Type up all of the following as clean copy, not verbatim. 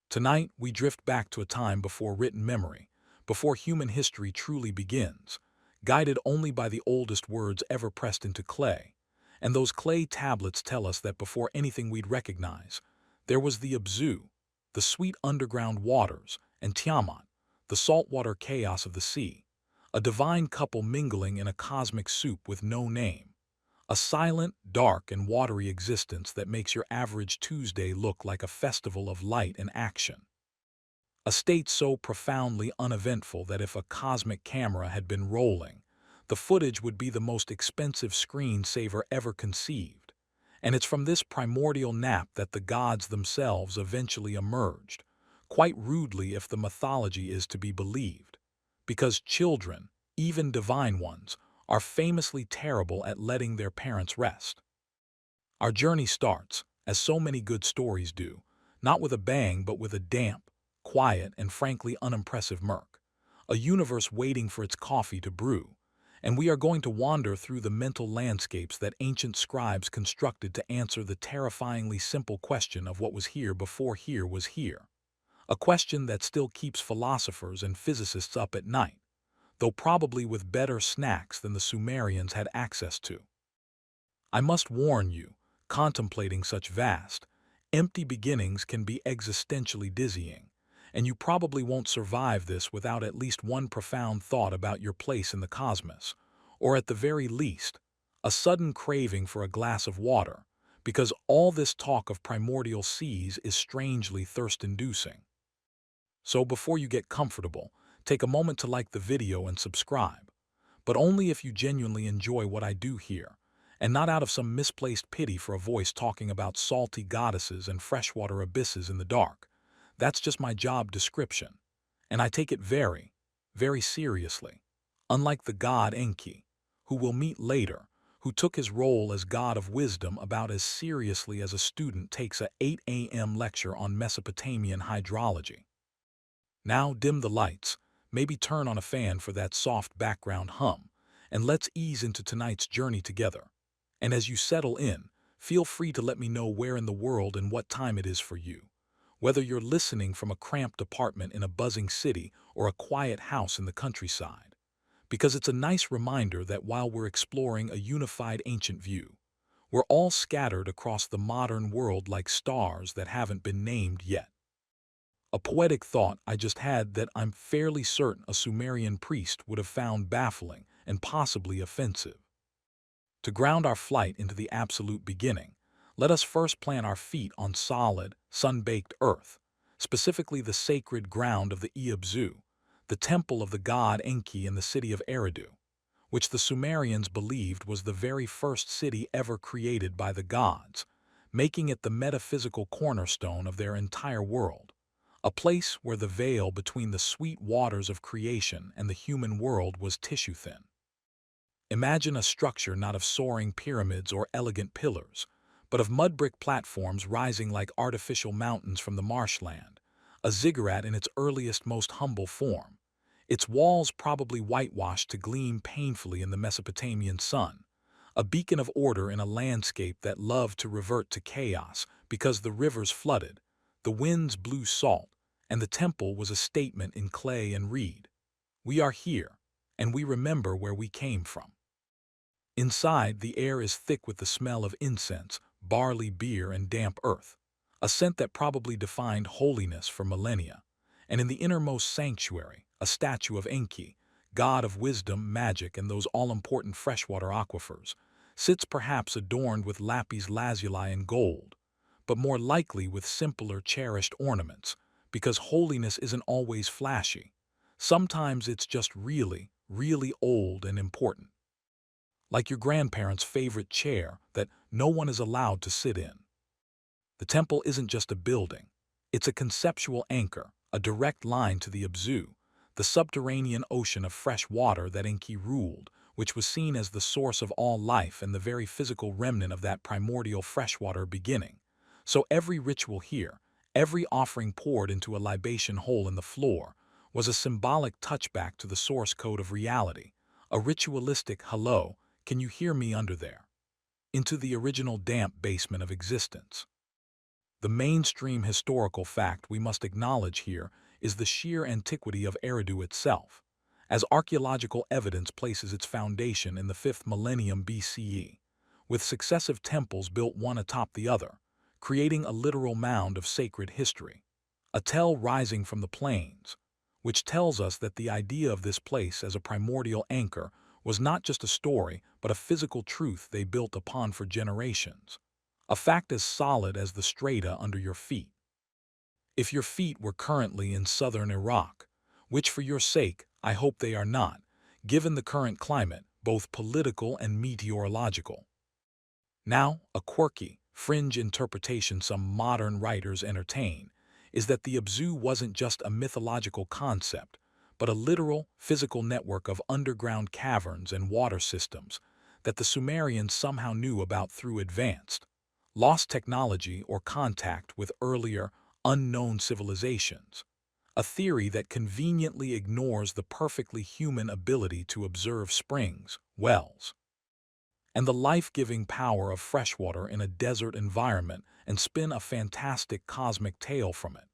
Tonight, we drift back to a time before written memory, before human history truly begins, guided only by the oldest words ever pressed into clay. And those clay tablets tell us that before anything we'd recognize, there was the Abzu, the sweet underground waters, and Tiamat, the saltwater chaos of the sea, a divine couple mingling in a cosmic soup with no name. A silent, dark, and watery existence that makes your average Tuesday look like a festival of light and action. A state so profoundly uneventful that if a cosmic camera had been rolling, the footage would be the most expensive screensaver ever conceived. And it's from this primordial nap that the gods themselves eventually emerged, quite rudely if the mythology is to be believed. Because children, even divine ones, are famously terrible at letting their parents rest. Our journey starts, as so many good stories do, not with a bang but with a damp, quiet, and frankly unimpressive murk. A universe waiting for its coffee to brew, and we are going to wander through the mental landscapes that ancient scribes constructed to answer the terrifyingly simple question of what was here before here was here. A question that still keeps philosophers and physicists up at night, though probably with better snacks than the Sumerians had access to. I must warn you, contemplating such vast, empty beginnings can be existentially dizzying, and you probably won't survive this without at least one profound thought about your place in the cosmos, or at the very least, a sudden craving for a glass of water, because all this talk of primordial seas is strangely thirst-inducing. So before you get comfortable, take a moment to like the video and subscribe, but only if you genuinely enjoy what I do here, and not out of some misplaced pity for a voice talking about salty goddesses and freshwater abysses in the dark. That's just my job description, and I take it very, very seriously. Unlike the god Enki, who we'll meet later, who took his role as god of wisdom about as seriously as a student takes a 8 a.m. lecture on Mesopotamian hydrology. Now dim the lights, maybe turn on a fan for that soft background hum, and let's ease into tonight's journey together. And as you settle in, feel free to let me know where in the world and what time it is for you. Whether you're listening from a cramped apartment in a buzzing city or a quiet house in the countryside. Because it's a nice reminder that while we're exploring a unified ancient view, we're all scattered across the modern world like stars that haven't been named yet. A poetic thought I just had that I'm fairly certain a Sumerian priest would have found baffling and possibly offensive. To ground our flight into the absolute beginning, let us first plant our feet on solid, sun-baked earth, specifically the sacred ground of the Abzu, the temple of the god Enki in the city of Eridu, which the Sumerians believed was the very first city ever created by the gods, making it the metaphysical cornerstone of their entire world, a place where the veil between the sweet waters of creation and the human world was tissue-thin. Imagine a structure not of soaring pyramids or elegant pillars, but of mud-brick platforms rising like artificial mountains from the marshland, a ziggurat in its earliest, most humble form, its walls probably whitewashed to gleam painfully in the Mesopotamian sun, a beacon of order in a landscape that loved to revert to chaos because the rivers flooded, the winds blew salt, and the temple was a statement in clay and reed. We are here, and we remember where we came from. Inside, the air is thick with the smell of incense, barley beer, and damp earth, a scent that probably defined holiness for millennia. And in the innermost sanctuary, a statue of Enki, god of wisdom, magic, and those all-important freshwater aquifers, sits perhaps adorned with lapis lazuli and gold, but more likely with simpler, cherished ornaments, because holiness isn't always flashy. Sometimes it's just really, really old and important. Like your grandparents' favorite chair that no one is allowed to sit in. The temple isn't just a building. It's a conceptual anchor, a direct line to the Abzu, the subterranean ocean of fresh water that Enki ruled, which was seen as the source of all life and the very physical remnant of that primordial freshwater beginning. So every ritual here, every offering poured into a libation hole in the floor, was a symbolic touchback to the source code of reality, a ritualistic hello, can you hear me under there? Into the original damp basement of existence. The mainstream historical fact we must acknowledge here is the sheer antiquity of Eridu itself, as archaeological evidence places its foundation in the 5th millennium BCE, with successive temples built one atop the other, creating a literal mound of sacred history, a tell rising from the plains, which tells us that the idea of this place as a primordial anchor was not just a story but a physical truth they built upon for generations, a fact as solid as the strata under your feet. If your feet were currently in southern Iraq, which for your sake I hope they are not, given the current climate, both political and meteorological. Now, a quirky, fringe interpretation some modern writers entertain is that the Abzu wasn't just a mythological concept, but a literal, physical network of underground caverns and water systems that the Sumerians somehow knew about through advanced, lost technology or contact with earlier, unknown civilizations, a theory that conveniently ignores the perfectly human ability to observe springs, wells, and the life-giving power of freshwater in a desert environment and spin a fantastic cosmic tale from it.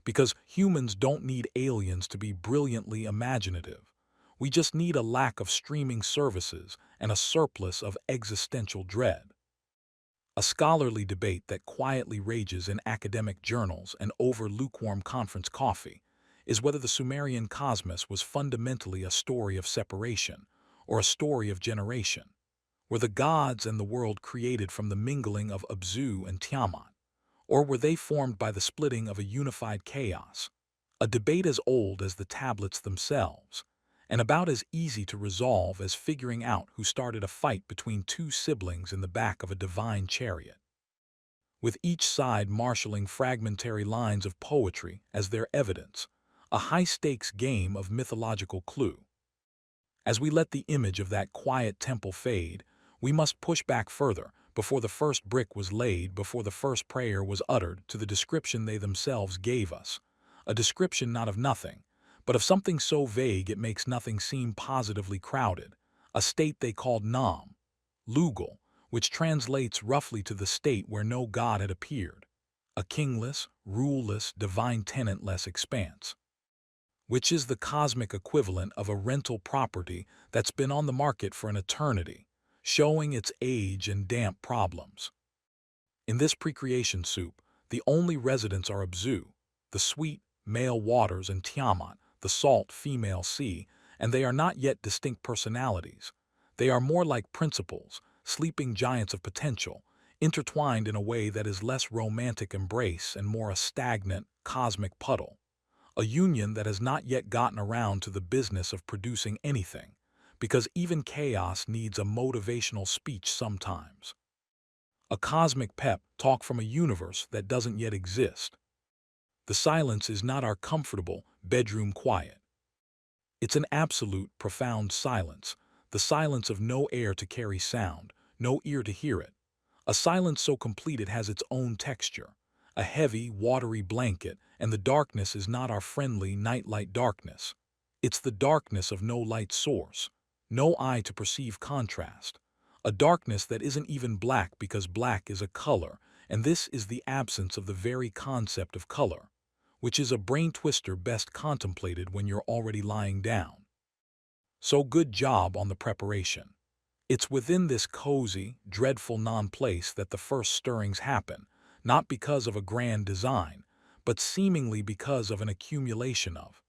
Because humans don't need aliens to be brilliantly imaginative. We just need a lack of streaming services and a surplus of existential dread. A scholarly debate that quietly rages in academic journals and over lukewarm conference coffee is whether the Sumerian cosmos was fundamentally a story of separation or a story of generation. Were the gods and the world created from the mingling of Abzu and Tiamat, or were they formed by the splitting of a unified chaos? A debate as old as the tablets themselves, and about as easy to resolve as figuring out who started a fight between two siblings in the back of a divine chariot, with each side marshalling fragmentary lines of poetry as their evidence, a high-stakes game of mythological clue. As we let the image of that quiet temple fade, we must push back further, before the first brick was laid, before the first prayer was uttered, to the description they themselves gave us. A description not of nothing, but of something so vague it makes nothing seem positively crowded. A state they called Nam, Lugal, which translates roughly to the state where no god had appeared. A kingless, ruleless, divine tenantless expanse, which is the cosmic equivalent of a rental property that's been on the market for an eternity, showing its age and damp problems. In this precreation soup, the only residents are Abzu, the sweet, male waters, and Tiamat, the salt female sea, and they are not yet distinct personalities. They are more like principles, sleeping giants of potential, intertwined in a way that is less romantic embrace and more a stagnant, cosmic puddle. A union that has not yet gotten around to the business of producing anything, because even chaos needs a motivational speech sometimes. A cosmic pep talk from a universe that doesn't yet exist. The silence is not our comfortable bedroom quiet. It's an absolute, profound silence, the silence of no air to carry sound, no ear to hear it. A silence so complete it has its own texture, a heavy, watery blanket, and the darkness is not our friendly nightlight darkness. It's the darkness of no light source, no eye to perceive contrast, a darkness that isn't even black because black is a color, and this is the absence of the very concept of color, which is a brain twister best contemplated when you're already lying down. So good job on the preparation. It's within this cozy, dreadful non-place that the first stirrings happen, not because of a grand design, but seemingly because of an accumulation of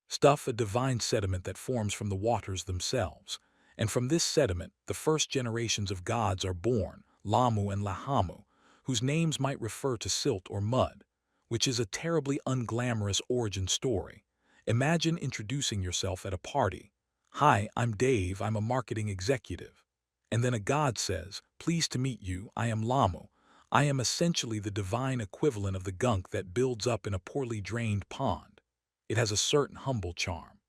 stuff, a divine sediment that forms from the waters themselves. And from this sediment, the first generations of gods are born, Lamu and Lahamu, whose names might refer to silt or mud, which is a terribly unglamorous origin story. Imagine introducing yourself at a party. Hi, I'm Dave, I'm a marketing executive. And then a god says, pleased to meet you, I am Lamu. I am essentially the divine equivalent of the gunk that builds up in a poorly drained pond. It has a certain humble charm,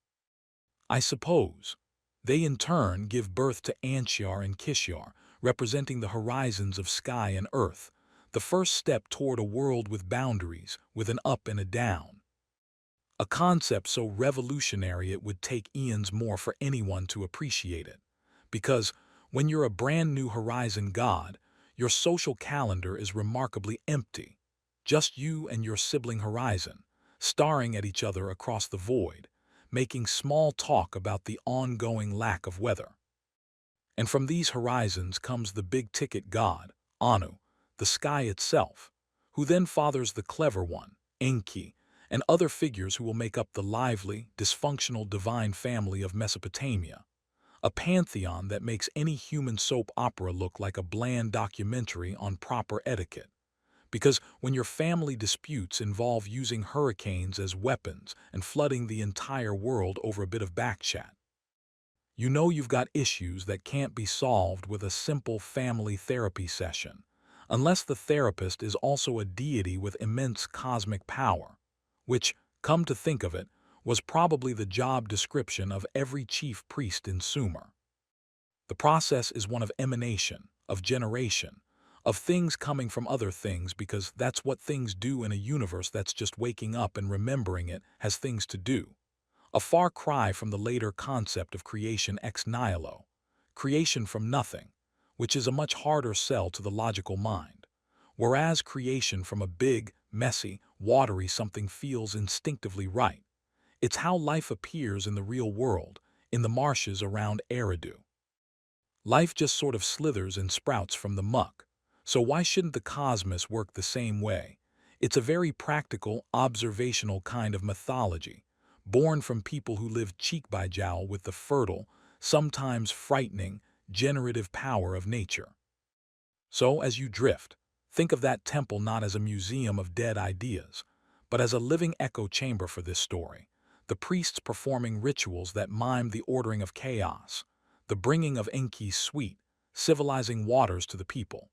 I suppose. They in turn give birth to Anshyar and Kishyar, representing the horizons of sky and earth, the first step toward a world with boundaries, with an up and a down. A concept so revolutionary it would take eons more for anyone to appreciate it. Because when you're a brand new horizon god, your social calendar is remarkably empty. just you and your sibling horizon, staring at each other across the void, making small talk about the ongoing lack of weather. And from these horizons comes the big-ticket god, Anu, the sky itself, who then fathers the clever one, Enki, and other figures who will make up the lively, dysfunctional divine family of Mesopotamia, a pantheon that makes any human soap opera look like a bland documentary on proper etiquette. Because when your family disputes involve using hurricanes as weapons and flooding the entire world over a bit of backchat, you know you've got issues that can't be solved with a simple family therapy session, unless the therapist is also a deity with immense cosmic power, which, come to think of it, was probably the job description of every chief priest in Sumer. The process is one of emanation, of generation, of things coming from other things because that's what things do in a universe that's just waking up and remembering it has things to do. A far cry from the later concept of creation ex nihilo, creation from nothing, which is a much harder sell to the logical mind, whereas creation from a big, messy, watery something feels instinctively right. It's how life appears in the real world, in the marshes around Eridu. Life just sort of slithers and sprouts from the muck, so why shouldn't the cosmos work the same way? It's a very practical, observational kind of mythology, born from people who lived cheek by jowl with the fertile, sometimes frightening, generative power of nature. So, as you drift, think of that temple not as a museum of dead ideas, but as a living echo chamber for this story, the priests performing rituals that mime the ordering of chaos, the bringing of Enki's sweet, civilizing waters to the people,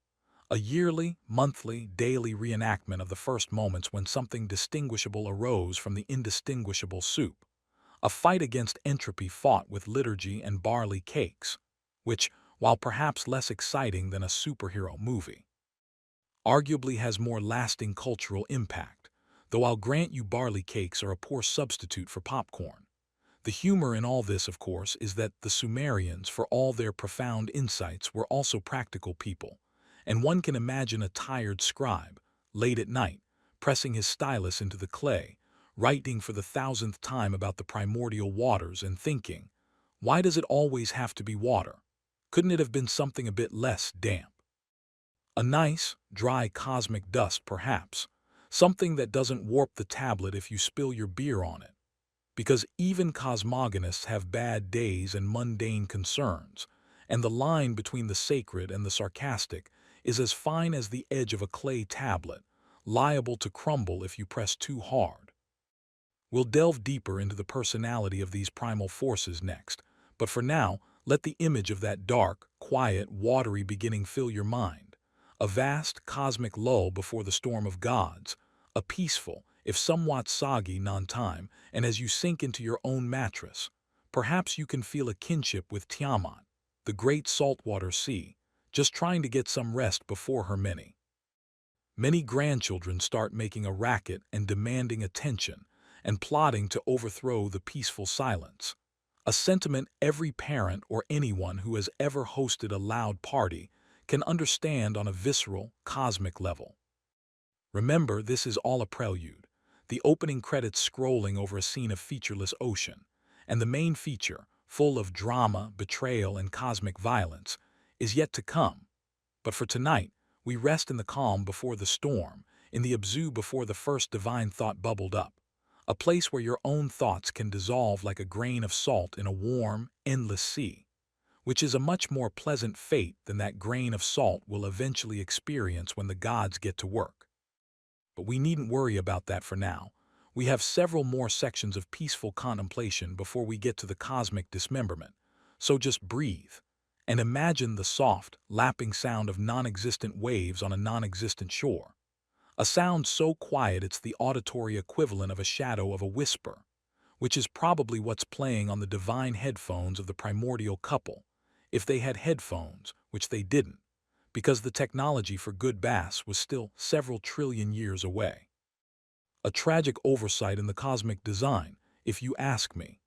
a yearly, monthly, daily reenactment of the first moments when something distinguishable arose from the indistinguishable soup, a fight against entropy fought with liturgy and barley cakes, which, while perhaps less exciting than a superhero movie, arguably has more lasting cultural impact, though I'll grant you barley cakes are a poor substitute for popcorn. The humor in all this, of course, is that the Sumerians, for all their profound insights, were also practical people, and one can imagine a tired scribe, late at night, pressing his stylus into the clay, writing for the thousandth time about the primordial waters and thinking, why does it always have to be water? Couldn't it have been something a bit less damp? A nice, dry cosmic dust, perhaps, something that doesn't warp the tablet if you spill your beer on it. Because even cosmogonists have bad days and mundane concerns, and the line between the sacred and the sarcastic is as fine as the edge of a clay tablet, liable to crumble if you press too hard. We'll delve deeper into the personality of these primal forces next, but for now, let the image of that dark, quiet, watery beginning fill your mind. A vast, cosmic lull before the storm of gods, a peaceful, if somewhat soggy non-time, and as you sink into your own mattress, perhaps you can feel a kinship with Tiamat, the great saltwater sea, just trying to get some rest before her many grandchildren start making a racket and demanding attention, and plotting to overthrow the peaceful silence. A sentiment every parent or anyone who has ever hosted a loud party can understand on a visceral, cosmic level. Remember, this is all a prelude, the opening credits scrolling over a scene of featureless ocean, and the main feature, full of drama, betrayal, and cosmic violence, is yet to come. But for tonight, we rest in the calm before the storm, in the abzu before the first divine thought bubbled up, a place where your own thoughts can dissolve like a grain of salt in a warm, endless sea, which is a much more pleasant fate than that grain of salt will eventually experience when the gods get to work. But we needn't worry about that for now. We have several more sections of peaceful contemplation before we get to the cosmic dismemberment. So just breathe and imagine the soft, lapping sound of non-existent waves on a non-existent shore. A sound so quiet it's the auditory equivalent of a shadow of a whisper, which is probably what's playing on the divine headphones of the primordial couple, if they had headphones, which they didn't, because the technology for good bass was still several trillion years away. A tragic oversight in the cosmic design, if you ask me.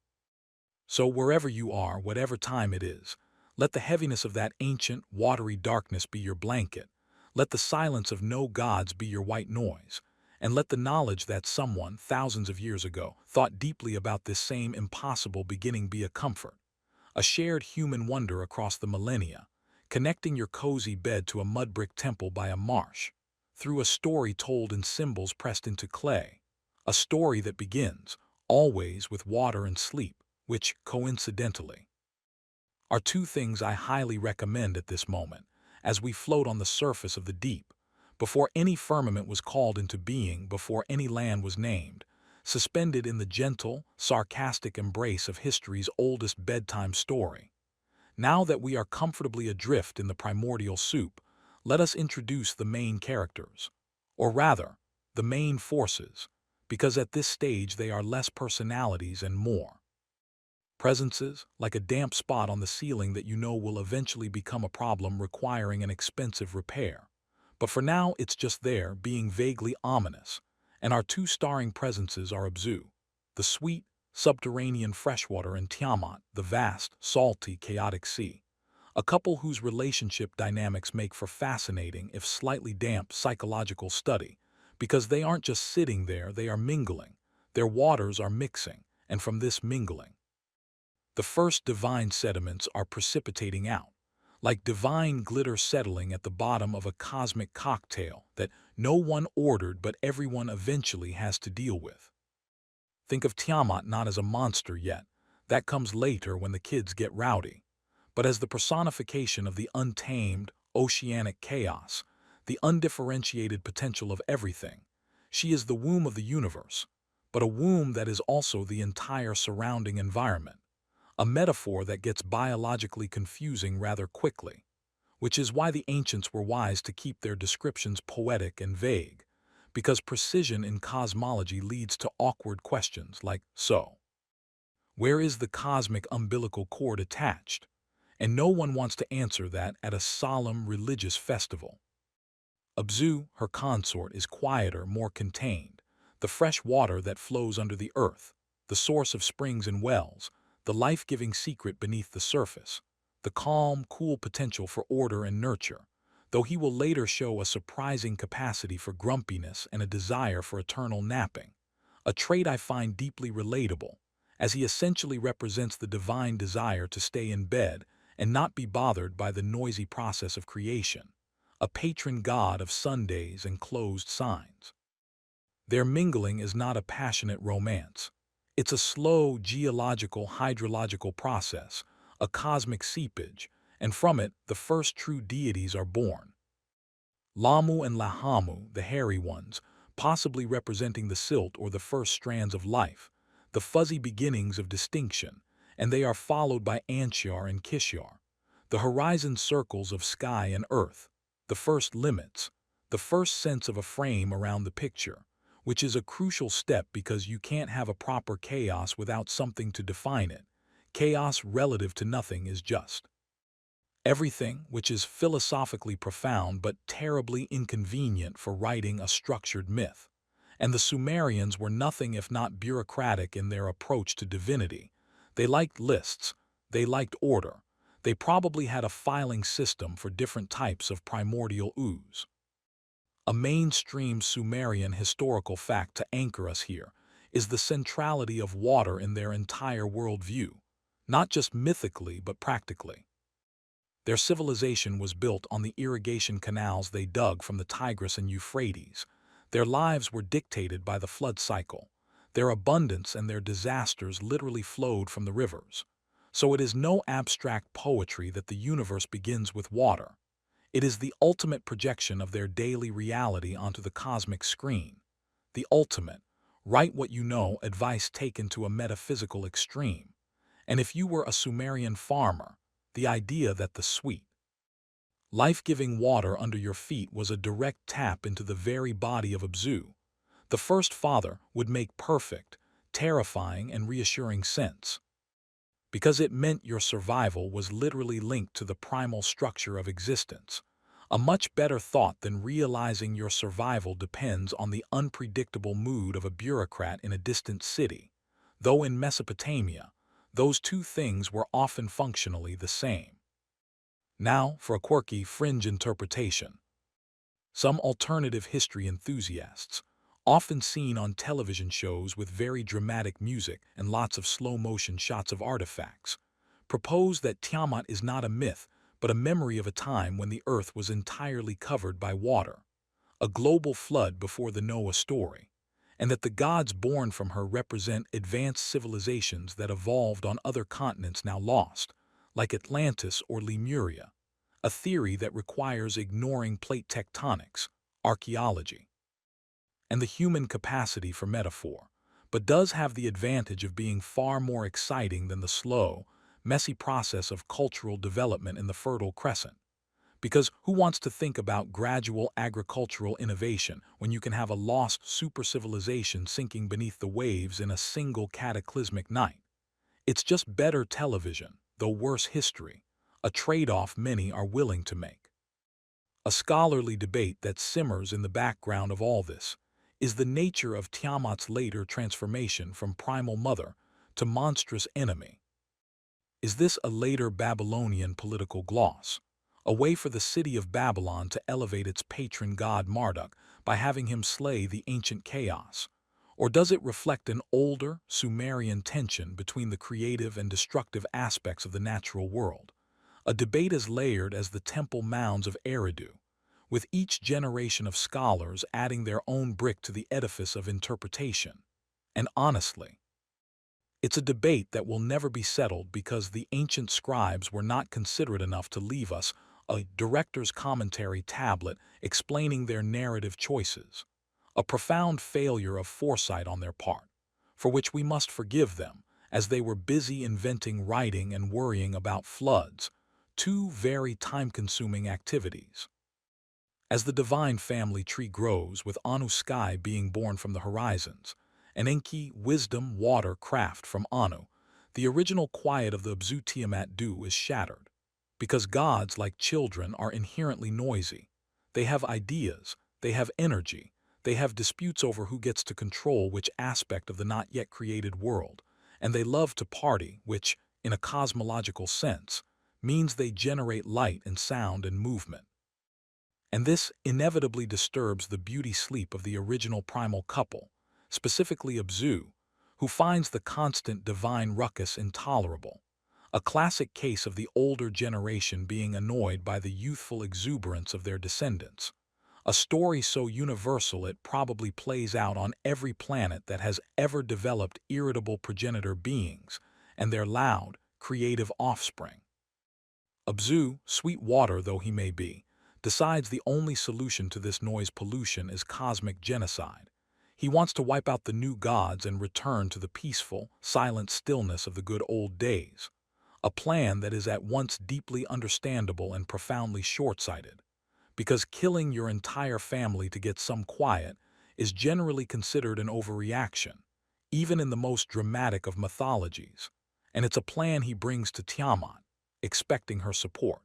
So wherever you are, whatever time it is, let the heaviness of that ancient, watery darkness be your blanket. Let the silence of no gods be your white noise, and let the knowledge that someone, thousands of years ago, thought deeply about this same impossible beginning be a comfort, a shared human wonder across the millennia, connecting your cozy bed to a mud-brick temple by a marsh, through a story told in symbols pressed into clay, a story that begins, always with water and sleep, which, coincidentally, are two things I highly recommend at this moment, as we float on the surface of the deep, before any firmament was called into being, before any land was named, suspended in the gentle, sarcastic embrace of history's oldest bedtime story. Now that we are comfortably adrift in the primordial soup, let us introduce the main characters, or rather, the main forces, because at this stage they are less personalities and more presences, like a damp spot on the ceiling that you know will eventually become a problem requiring an expensive repair. But for now, it's just there, being vaguely ominous, and our two starring presences are Abzu, the sweet, subterranean freshwater, and Tiamat, the vast, salty, chaotic sea. A couple whose relationship dynamics make for fascinating, if slightly damp, psychological study, because they aren't just sitting there, they are mingling. Their waters are mixing, and from this mingling, the first divine sediments are precipitating out, like divine glitter settling at the bottom of a cosmic cocktail that no one ordered but everyone eventually has to deal with. Think of Tiamat not as a monster yet, that comes later when the kids get rowdy, but as the personification of the untamed, oceanic chaos, the undifferentiated potential of everything. She is the womb of the universe, but a womb that is also the entire surrounding environment, a metaphor that gets biologically confusing rather quickly, which is why the ancients were wise to keep their descriptions poetic and vague, because precision in cosmology leads to awkward questions like, so, where is the cosmic umbilical cord attached? And no one wants to answer that at a solemn religious festival. Abzu, her consort, is quieter, more contained, the fresh water that flows under the earth, the source of springs and wells, the life-giving secret beneath the surface, the calm, cool potential for order and nurture, though he will later show a surprising capacity for grumpiness and a desire for eternal napping, a trait I find deeply relatable, as he essentially represents the divine desire to stay in bed and not be bothered by the noisy process of creation, a patron god of Sundays and closed signs. Their mingling is not a passionate romance. It's a slow geological hydrological process, a cosmic seepage, and from it the first true deities are born. Lamu and Lahamu, the hairy ones, possibly representing the silt or the first strands of life, the fuzzy beginnings of distinction, and they are followed by Anshar and Kishar, the horizon circles of sky and earth, the first limits, the first sense of a frame around the picture, which is a crucial step because you can't have a proper chaos without something to define it. Chaos relative to nothing is just everything, which is philosophically profound but terribly inconvenient for writing a structured myth. And the Sumerians were nothing if not bureaucratic in their approach to divinity. They liked lists, they liked order, they probably had a filing system for different types of primordial ooze. A mainstream Sumerian historical fact to anchor us here is the centrality of water in their entire worldview, not just mythically but practically. Their civilization was built on the irrigation canals they dug from the Tigris and Euphrates. Their lives were dictated by the flood cycle. Their abundance and their disasters literally flowed from the rivers. So it is no abstract poetry that the universe begins with water. It is the ultimate projection of their daily reality onto the cosmic screen. The ultimate, write what you know, advice taken to a metaphysical extreme. And if you were a Sumerian farmer, the idea that the sweet, life-giving water under your feet was a direct tap into the very body of Abzu, the first father, would make perfect, terrifying, and reassuring sense. Because it meant your survival was literally linked to the primal structure of existence. A much better thought than realizing your survival depends on the unpredictable mood of a bureaucrat in a distant city, though in Mesopotamia, those two things were often functionally the same. Now for a quirky fringe interpretation. Some alternative history enthusiasts, often seen on television shows with very dramatic music and lots of slow-motion shots of artifacts, propose that Tiamat is not a myth, but a memory of a time when the earth was entirely covered by water, a global flood before the Noah story, and that the gods born from her represent advanced civilizations that evolved on other continents now lost, like Atlantis or Lemuria, a theory that requires ignoring plate tectonics, archaeology, and the human capacity for metaphor, but does have the advantage of being far more exciting than the slow, messy process of cultural development in the Fertile Crescent. Because who wants to think about gradual agricultural innovation when you can have a lost super-civilization sinking beneath the waves in a single cataclysmic night? It's just better television, though worse history, a trade-off many are willing to make. A scholarly debate that simmers in the background of all this is the nature of Tiamat's later transformation from primal mother to monstrous enemy. Is this a later Babylonian political gloss, a way for the city of Babylon to elevate its patron god Marduk by having him slay the ancient chaos? Or does it reflect an older, Sumerian tension between the creative and destructive aspects of the natural world? A debate as layered as the temple mounds of Eridu, with each generation of scholars adding their own brick to the edifice of interpretation. And honestly, it's a debate that will never be settled because the ancient scribes were not considerate enough to leave us a director's commentary tablet explaining their narrative choices, a profound failure of foresight on their part, for which we must forgive them, as they were busy inventing writing and worrying about floods, two very time-consuming activities. As the divine family tree grows, with Anu sky being born from the horizons, and Enki wisdom water craft from Anu, the original quiet of the Abzu Tiamat do is shattered. Because gods, like children, are inherently noisy. They have ideas, they have energy, they have disputes over who gets to control which aspect of the not yet created world, and they love to party, which, in a cosmological sense, means they generate light and sound and movement. And this inevitably disturbs the beauty sleep of the original primal couple, specifically Abzu, who finds the constant divine ruckus intolerable, a classic case of the older generation being annoyed by the youthful exuberance of their descendants, a story so universal it probably plays out on every planet that has ever developed irritable progenitor beings and their loud, creative offspring. Abzu, sweet water though he may be, decides the only solution to this noise pollution is cosmic genocide. He wants to wipe out the new gods and return to the peaceful, silent stillness of the good old days, a plan that is at once deeply understandable and profoundly short-sighted, because killing your entire family to get some quiet is generally considered an overreaction, even in the most dramatic of mythologies, and it's a plan he brings to Tiamat, expecting her support.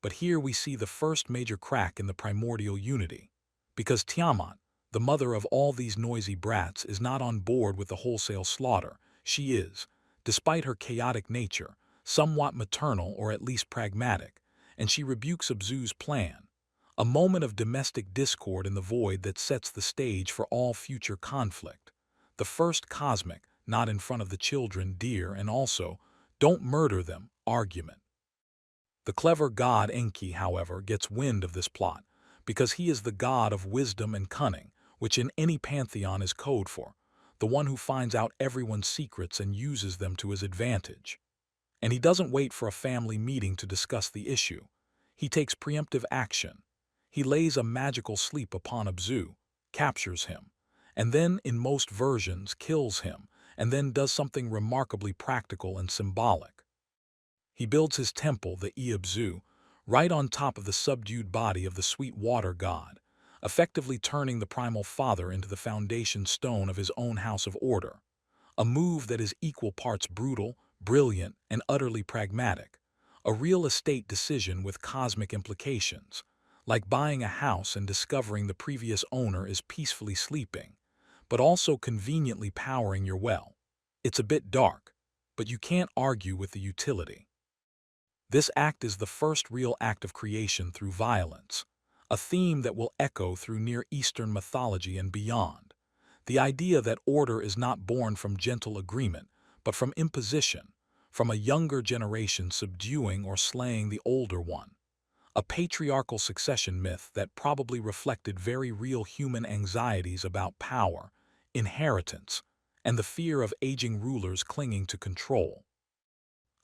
But here we see the first major crack in the primordial unity, because Tiamat, the mother of all these noisy brats, is not on board with the wholesale slaughter. She is, despite her chaotic nature, somewhat maternal or at least pragmatic, and she rebukes Abzu's plan, a moment of domestic discord in the void that sets the stage for all future conflict. The first cosmic, not in front of the children, dear, and also, don't murder them, argument. The clever god Enki, however, gets wind of this plot, because he is the god of wisdom and cunning, which in any pantheon is code for the one who finds out everyone's secrets and uses them to his advantage. And he doesn't wait for a family meeting to discuss the issue. He takes preemptive action. He lays a magical sleep upon Abzu, captures him, and then, in most versions, kills him, and then does something remarkably practical and symbolic. He builds his temple, the Abzu, right on top of the subdued body of the sweet water god, effectively turning the primal father into the foundation stone of his own house of order, a move that is equal parts brutal, brilliant, and utterly pragmatic, a real estate decision with cosmic implications, like buying a house and discovering the previous owner is peacefully sleeping, but also conveniently powering your well. It's a bit dark, but you can't argue with the utility. This act is the first real act of creation through violence, a theme that will echo through Near Eastern mythology and beyond. The idea that order is not born from gentle agreement, but from imposition, from a younger generation subduing or slaying the older one. A patriarchal succession myth that probably reflected very real human anxieties about power, inheritance, and the fear of aging rulers clinging to control.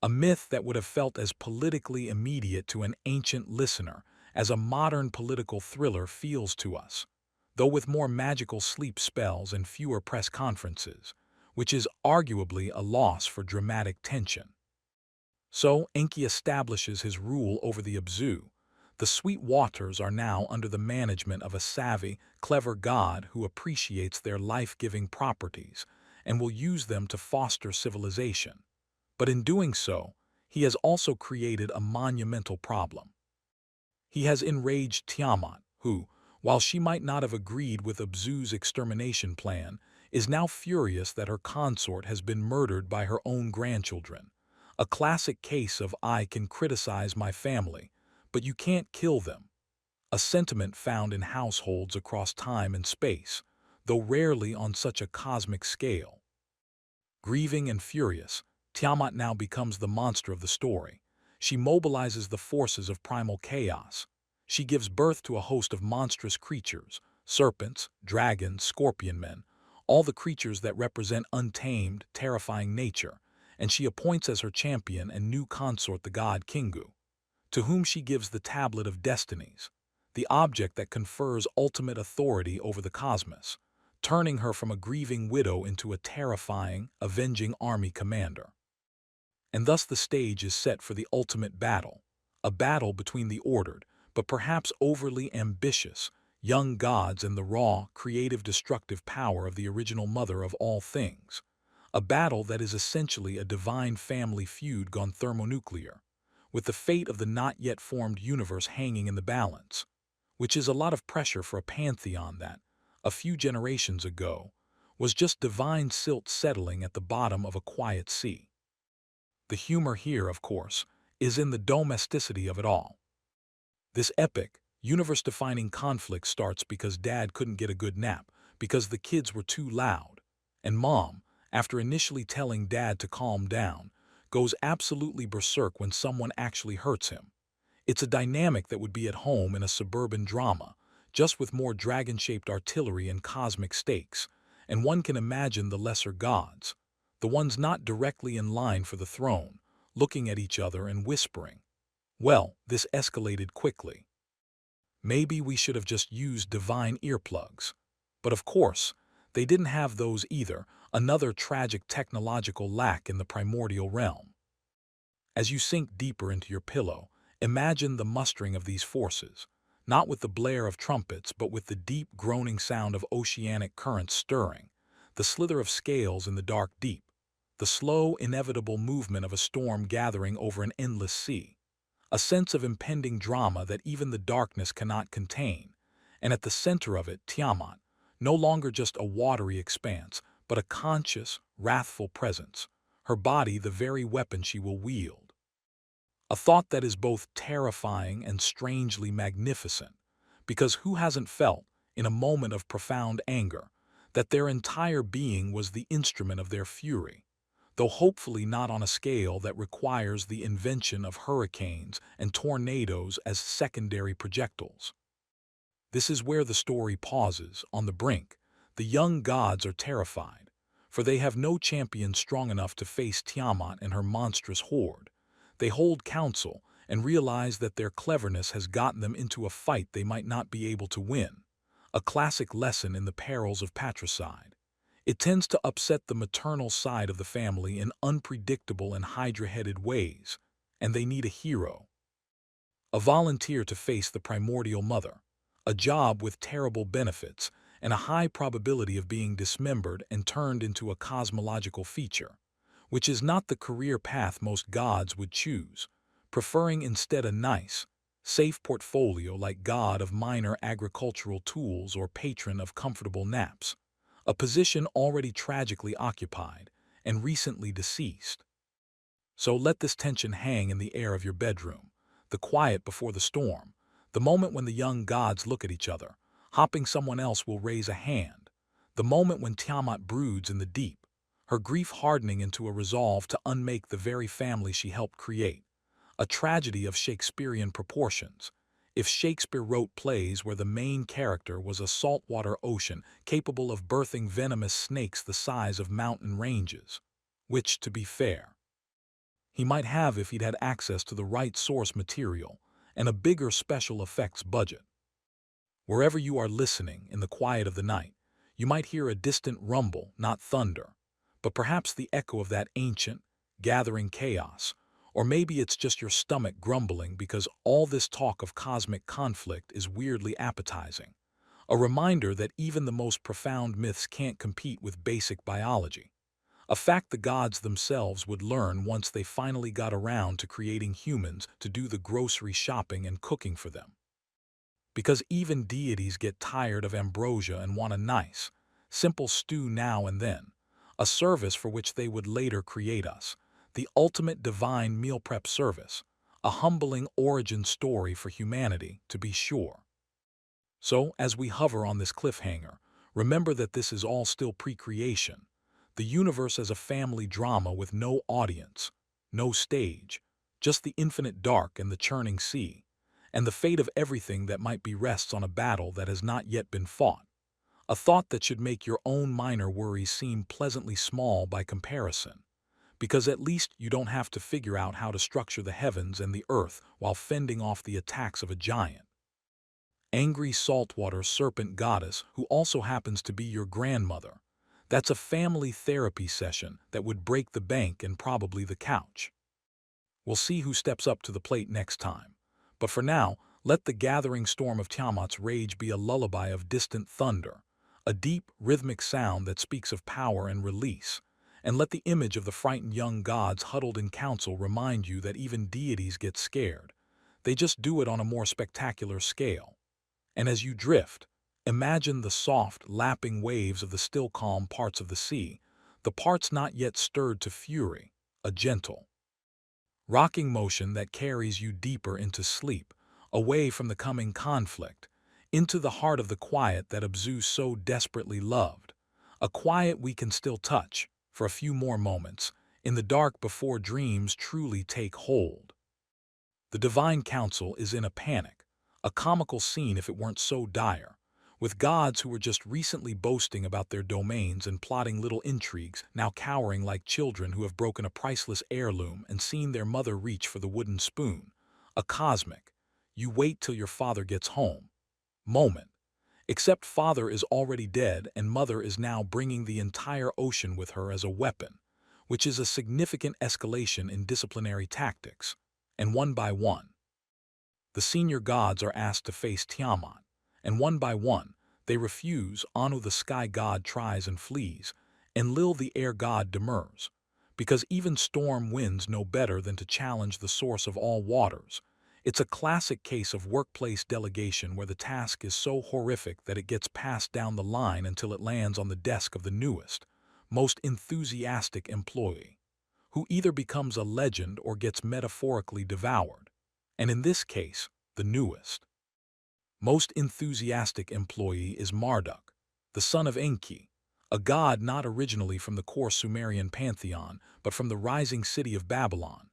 A myth that would have felt as politically immediate to an ancient listener as a modern political thriller feels to us, though with more magical sleep spells and fewer press conferences, which is arguably a loss for dramatic tension. So Enki establishes his rule over the Abzu. The sweet waters are now under the management of a savvy, clever god who appreciates their life-giving properties and will use them to foster civilization. But in doing so, he has also created a monumental problem. He has enraged Tiamat, who, while she might not have agreed with Abzu's extermination plan, is now furious that her consort has been murdered by her own grandchildren. A classic case of I can criticize my family, but you can't kill them. A sentiment found in households across time and space, though rarely on such a cosmic scale. Grieving and furious, Tiamat now becomes the monster of the story. She mobilizes the forces of primal chaos. She gives birth to a host of monstrous creatures, serpents, dragons, scorpion men, all the creatures that represent untamed, terrifying nature, and she appoints as her champion and new consort the god Kingu, to whom she gives the Tablet of Destinies, the object that confers ultimate authority over the cosmos, turning her from a grieving widow into a terrifying, avenging army commander. And thus the stage is set for the ultimate battle, a battle between the ordered, but perhaps overly ambitious, young gods and the raw, creative, destructive power of the original mother of all things. A battle that is essentially a divine family feud gone thermonuclear, with the fate of the not yet formed universe hanging in the balance, which is a lot of pressure for a pantheon that, a few generations ago, was just divine silt settling at the bottom of a quiet sea. The humor here, of course, is in the domesticity of it all. This epic, universe-defining conflict starts because Dad couldn't get a good nap, because the kids were too loud, and Mom, after initially telling Dad to calm down, goes absolutely berserk when someone actually hurts him. It's a dynamic that would be at home in a suburban drama, just with more dragon-shaped artillery and cosmic stakes, and one can imagine the lesser gods, the ones not directly in line for the throne, looking at each other and whispering. Well, this escalated quickly. Maybe we should have just used divine earplugs. But of course, they didn't have those either, another tragic technological lack in the primordial realm. As you sink deeper into your pillow, imagine the mustering of these forces, not with the blare of trumpets but with the deep groaning sound of oceanic currents stirring, the slither of scales in the dark deep, the slow, inevitable movement of a storm gathering over an endless sea, a sense of impending drama that even the darkness cannot contain, and at the center of it, Tiamat, no longer just a watery expanse, but a conscious, wrathful presence, her body the very weapon she will wield. A thought that is both terrifying and strangely magnificent, because who hasn't felt, in a moment of profound anger, that their entire being was the instrument of their fury, though hopefully not on a scale that requires the invention of hurricanes and tornadoes as secondary projectiles. This is where the story pauses, on the brink. The young gods are terrified, for they have no champion strong enough to face Tiamat and her monstrous horde. They hold counsel and realize that their cleverness has gotten them into a fight they might not be able to win, a classic lesson in the perils of patricide. It tends to upset the maternal side of the family in unpredictable and hydra-headed ways, and they need a hero. A volunteer to face the primordial mother, a job with terrible benefits and a high probability of being dismembered and turned into a cosmological feature, which is not the career path most gods would choose, preferring instead a nice, safe portfolio like god of minor agricultural tools or patron of comfortable naps, a position already tragically occupied and recently deceased. So let this tension hang in the air of your bedroom, the quiet before the storm, The moment when the young gods look at each other, hoping someone else will raise a hand. The moment when Tiamat broods in the deep, her grief hardening into a resolve to unmake the very family she helped create. A tragedy of Shakespearean proportions. If Shakespeare wrote plays where the main character was a saltwater ocean capable of birthing venomous snakes the size of mountain ranges, which, to be fair, he might have if he'd had access to the right source material and a bigger special effects budget. Wherever you are listening in the quiet of the night, you might hear a distant rumble, not thunder, but perhaps the echo of that ancient, gathering chaos. Or maybe it's just your stomach grumbling because all this talk of cosmic conflict is weirdly appetizing. A reminder that even the most profound myths can't compete with basic biology. A fact the gods themselves would learn once they finally got around to creating humans to do the grocery shopping and cooking for them. Because even deities get tired of ambrosia and want a nice, simple stew now and then, a service for which they would later create us, the ultimate divine meal prep service, a humbling origin story for humanity, to be sure. So, as we hover on this cliffhanger, remember that this is all still pre-creation, the universe as a family drama with no audience, no stage, just the infinite dark and the churning sea, and the fate of everything that might be rests on a battle that has not yet been fought. A thought that should make your own minor worries seem pleasantly small by comparison, because at least you don't have to figure out how to structure the heavens and the earth while fending off the attacks of a giant, angry saltwater serpent goddess who also happens to be your grandmother. That's a family therapy session that would break the bank and probably the couch. We'll see who steps up to the plate next time. But for now, let the gathering storm of Tiamat's rage be a lullaby of distant thunder, a deep, rhythmic sound that speaks of power and release, and let the image of the frightened young gods huddled in council remind you that even deities get scared. They just do it on a more spectacular scale. And as you drift, imagine the soft, lapping waves of the still calm parts of the sea, the parts not yet stirred to fury, a gentle, rocking motion that carries you deeper into sleep, away from the coming conflict, into the heart of the quiet that Abzu so desperately loved, a quiet we can still touch, for a few more moments, in the dark before dreams truly take hold. The Divine Council is in a panic, a comical scene if it weren't so dire, with gods who were just recently boasting about their domains and plotting little intrigues now cowering like children who have broken a priceless heirloom and seen their mother reach for the wooden spoon. A cosmic, you wait till your father gets home, moment. Except father is already dead and mother is now bringing the entire ocean with her as a weapon, which is a significant escalation in disciplinary tactics. And one by one, the senior gods are asked to face Tiamat, and one by one, they refuse. Anu the sky god tries and flees, and Lil the air god demurs, because even storm winds know better than to challenge the source of all waters. It's a classic case of workplace delegation where the task is so horrific that it gets passed down the line until it lands on the desk of the newest, most enthusiastic employee, who either becomes a legend or gets metaphorically devoured. And in this case, the newest, most enthusiastic employee is Marduk, the son of Enki, a god not originally from the core Sumerian pantheon, but from the rising city of Babylon,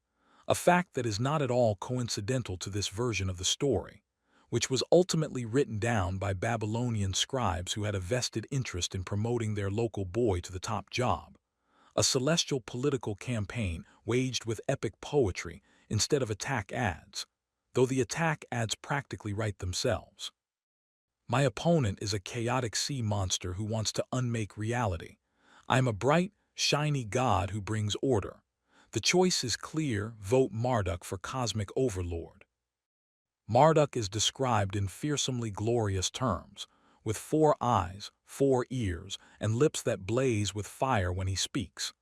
a fact that is not at all coincidental to this version of the story, which was ultimately written down by Babylonian scribes who had a vested interest in promoting their local boy to the top job. A celestial political campaign waged with epic poetry instead of attack ads, though the attack ads practically write themselves. My opponent is a chaotic sea monster who wants to unmake reality. I am a bright, shiny god who brings order. The choice is clear: vote Marduk for cosmic overlord. Marduk is described in fearsomely glorious terms, with 4 eyes, 4 ears, and lips that blaze with fire when he speaks.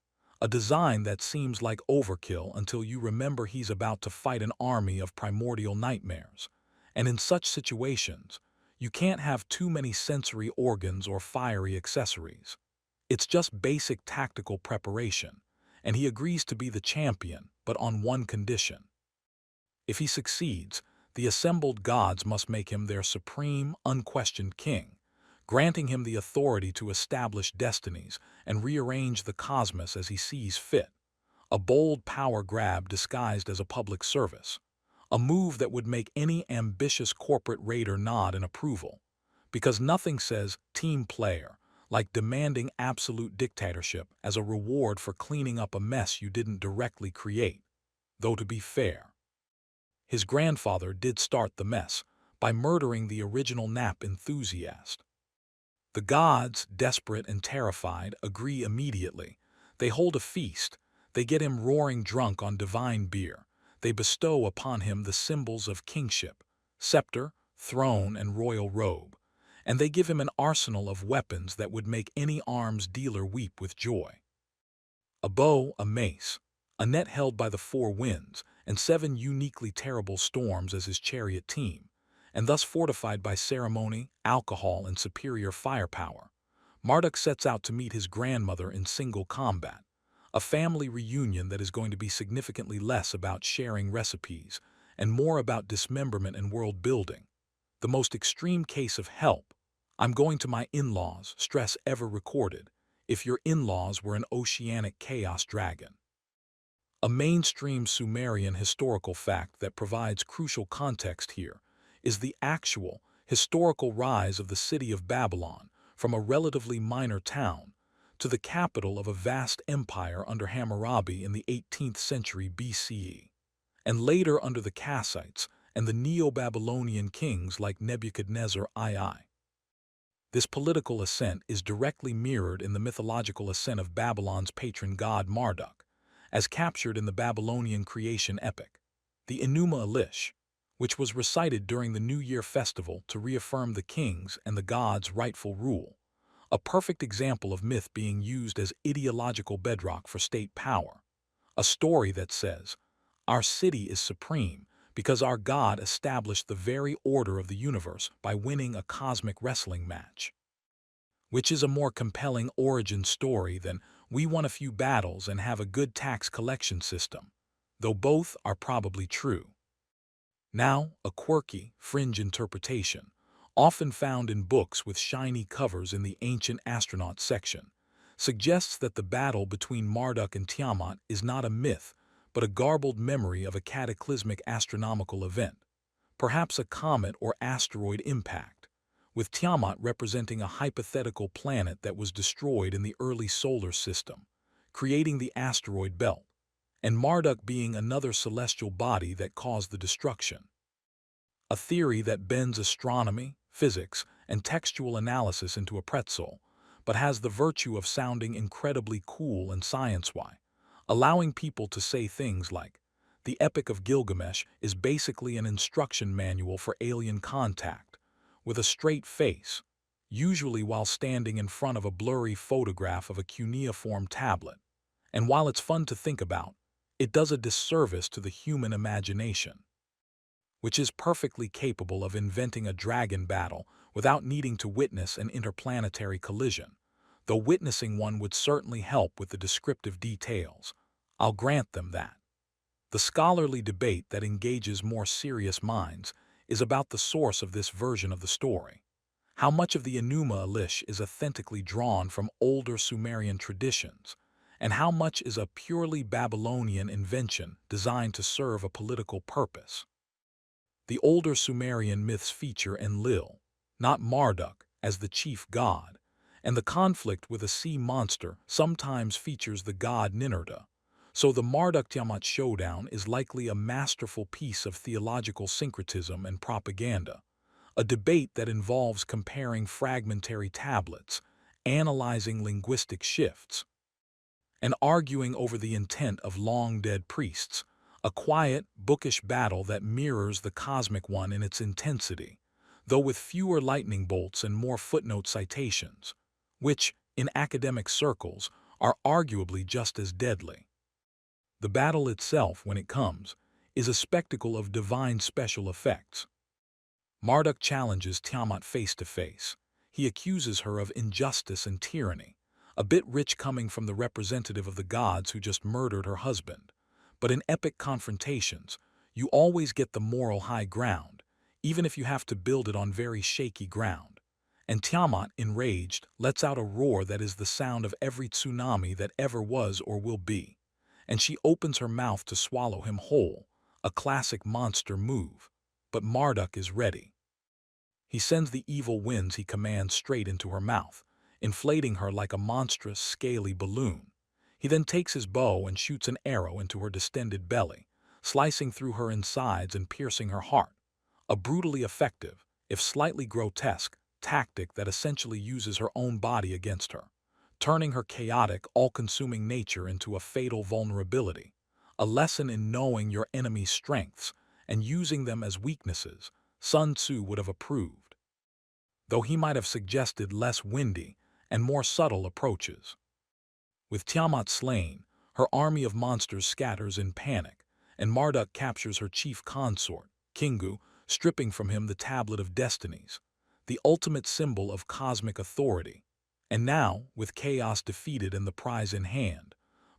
A design that seems like overkill until you remember he's about to fight an army of primordial nightmares. And in such situations, you can't have too many sensory organs or fiery accessories. It's just basic tactical preparation, and he agrees to be the champion, but on one condition. If he succeeds, The assembled gods must make him their supreme, unquestioned king, granting him the authority to establish destinies and rearrange the cosmos as he sees fit. A bold power grab disguised as a public service. A move that would make any ambitious corporate raider nod in approval. Because nothing says team player like demanding absolute dictatorship as a reward for cleaning up a mess you didn't directly create. Though to be fair, his grandfather did start the mess by murdering the original nap enthusiast. The gods, desperate and terrified, agree immediately. They hold a feast. They get him roaring drunk on divine beer. They bestow upon him the symbols of kingship, scepter, throne, and royal robe. And they give him an arsenal of weapons that would make any arms dealer weep with joy. A bow, a mace, a net held by the four winds, and 7 uniquely terrible storms as his chariot team, and thus fortified by ceremony, alcohol, and superior firepower. Marduk sets out to meet his grandmother in single combat, a family reunion that is going to be significantly less about sharing recipes and more about dismemberment and world building. The most extreme case of help. I'm going to my in-laws, stress ever recorded, if your in-laws were an oceanic chaos dragon. A mainstream Sumerian historical fact that provides crucial context here is the actual, historical rise of the city of Babylon from a relatively minor town to the capital of a vast empire under Hammurabi in the 18th century BCE, and later under the Kassites and the Neo-Babylonian kings like Nebuchadnezzar II. This political ascent is directly mirrored in the mythological ascent of Babylon's patron god Marduk, as captured in the Babylonian creation epic, the Enuma Elish, which was recited during the New Year festival to reaffirm the king's and the gods' rightful rule, a perfect example of myth being used as ideological bedrock for state power. A story that says, "Our city is supreme because our God established the very order of the universe by winning a cosmic wrestling match." Which is a more compelling origin story than "we won a few battles and have a good tax collection system," though both are probably true. Now, a quirky, fringe interpretation, often found in books with shiny covers in the ancient astronaut section, suggests that the battle between Marduk and Tiamat is not a myth, but a garbled memory of a cataclysmic astronomical event, perhaps a comet or asteroid impact, with Tiamat representing a hypothetical planet that was destroyed in the early solar system, creating the asteroid belt, and Marduk being another celestial body that caused the destruction. A theory that bends astronomy, physics, and textual analysis into a pretzel, but has the virtue of sounding incredibly cool and science-wise, allowing people to say things like, "The Epic of Gilgamesh is basically an instruction manual for alien contact," with a straight face, usually while standing in front of a blurry photograph of a cuneiform tablet. And while it's fun to think about, it does a disservice to the human imagination, which is perfectly capable of inventing a dragon battle without needing to witness an interplanetary collision, though witnessing one would certainly help with the descriptive details. I'll grant them that. The scholarly debate that engages more serious minds is about the source of this version of the story. How much of the Enuma Elish is authentically drawn from older Sumerian traditions, and how much is a purely Babylonian invention designed to serve a political purpose. The older Sumerian myths feature Enlil, not Marduk, as the chief god, and the conflict with a sea monster sometimes features the god Ninurta, so the Marduk-Tiamat showdown is likely a masterful piece of theological syncretism and propaganda, a debate that involves comparing fragmentary tablets, analyzing linguistic shifts, and arguing over the intent of long-dead priests, a quiet, bookish battle that mirrors the cosmic one in its intensity, though with fewer lightning bolts and more footnote citations, which, in academic circles, are arguably just as deadly. The battle itself, when it comes, is a spectacle of divine special effects. Marduk challenges Tiamat face to face. He accuses her of injustice and tyranny, a bit rich coming from the representative of the gods who just murdered her husband. But in epic confrontations, You always get the moral high ground, even if you have to build it on very shaky ground. And Tiamat, enraged, lets out a roar that is the sound of every tsunami that ever was or will be. And she opens her mouth to swallow him whole, a classic monster move. But Marduk is ready. He sends the evil winds he commands straight into her mouth, inflating her like a monstrous, scaly balloon. He then takes his bow and shoots an arrow into her distended belly, slicing through her insides and piercing her heart. A brutally effective, if slightly grotesque, tactic that essentially uses her own body against her, turning her chaotic, all-consuming nature into a fatal vulnerability. A lesson in knowing your enemy's strengths and using them as weaknesses. Sun Tzu would have approved, though he might have suggested less windy and more subtle approaches. With Tiamat slain, her army of monsters scatters in panic, and Marduk captures her chief consort, Kingu, stripping from him the Tablet of Destinies, the ultimate symbol of cosmic authority. And now, with chaos defeated and the prize in hand,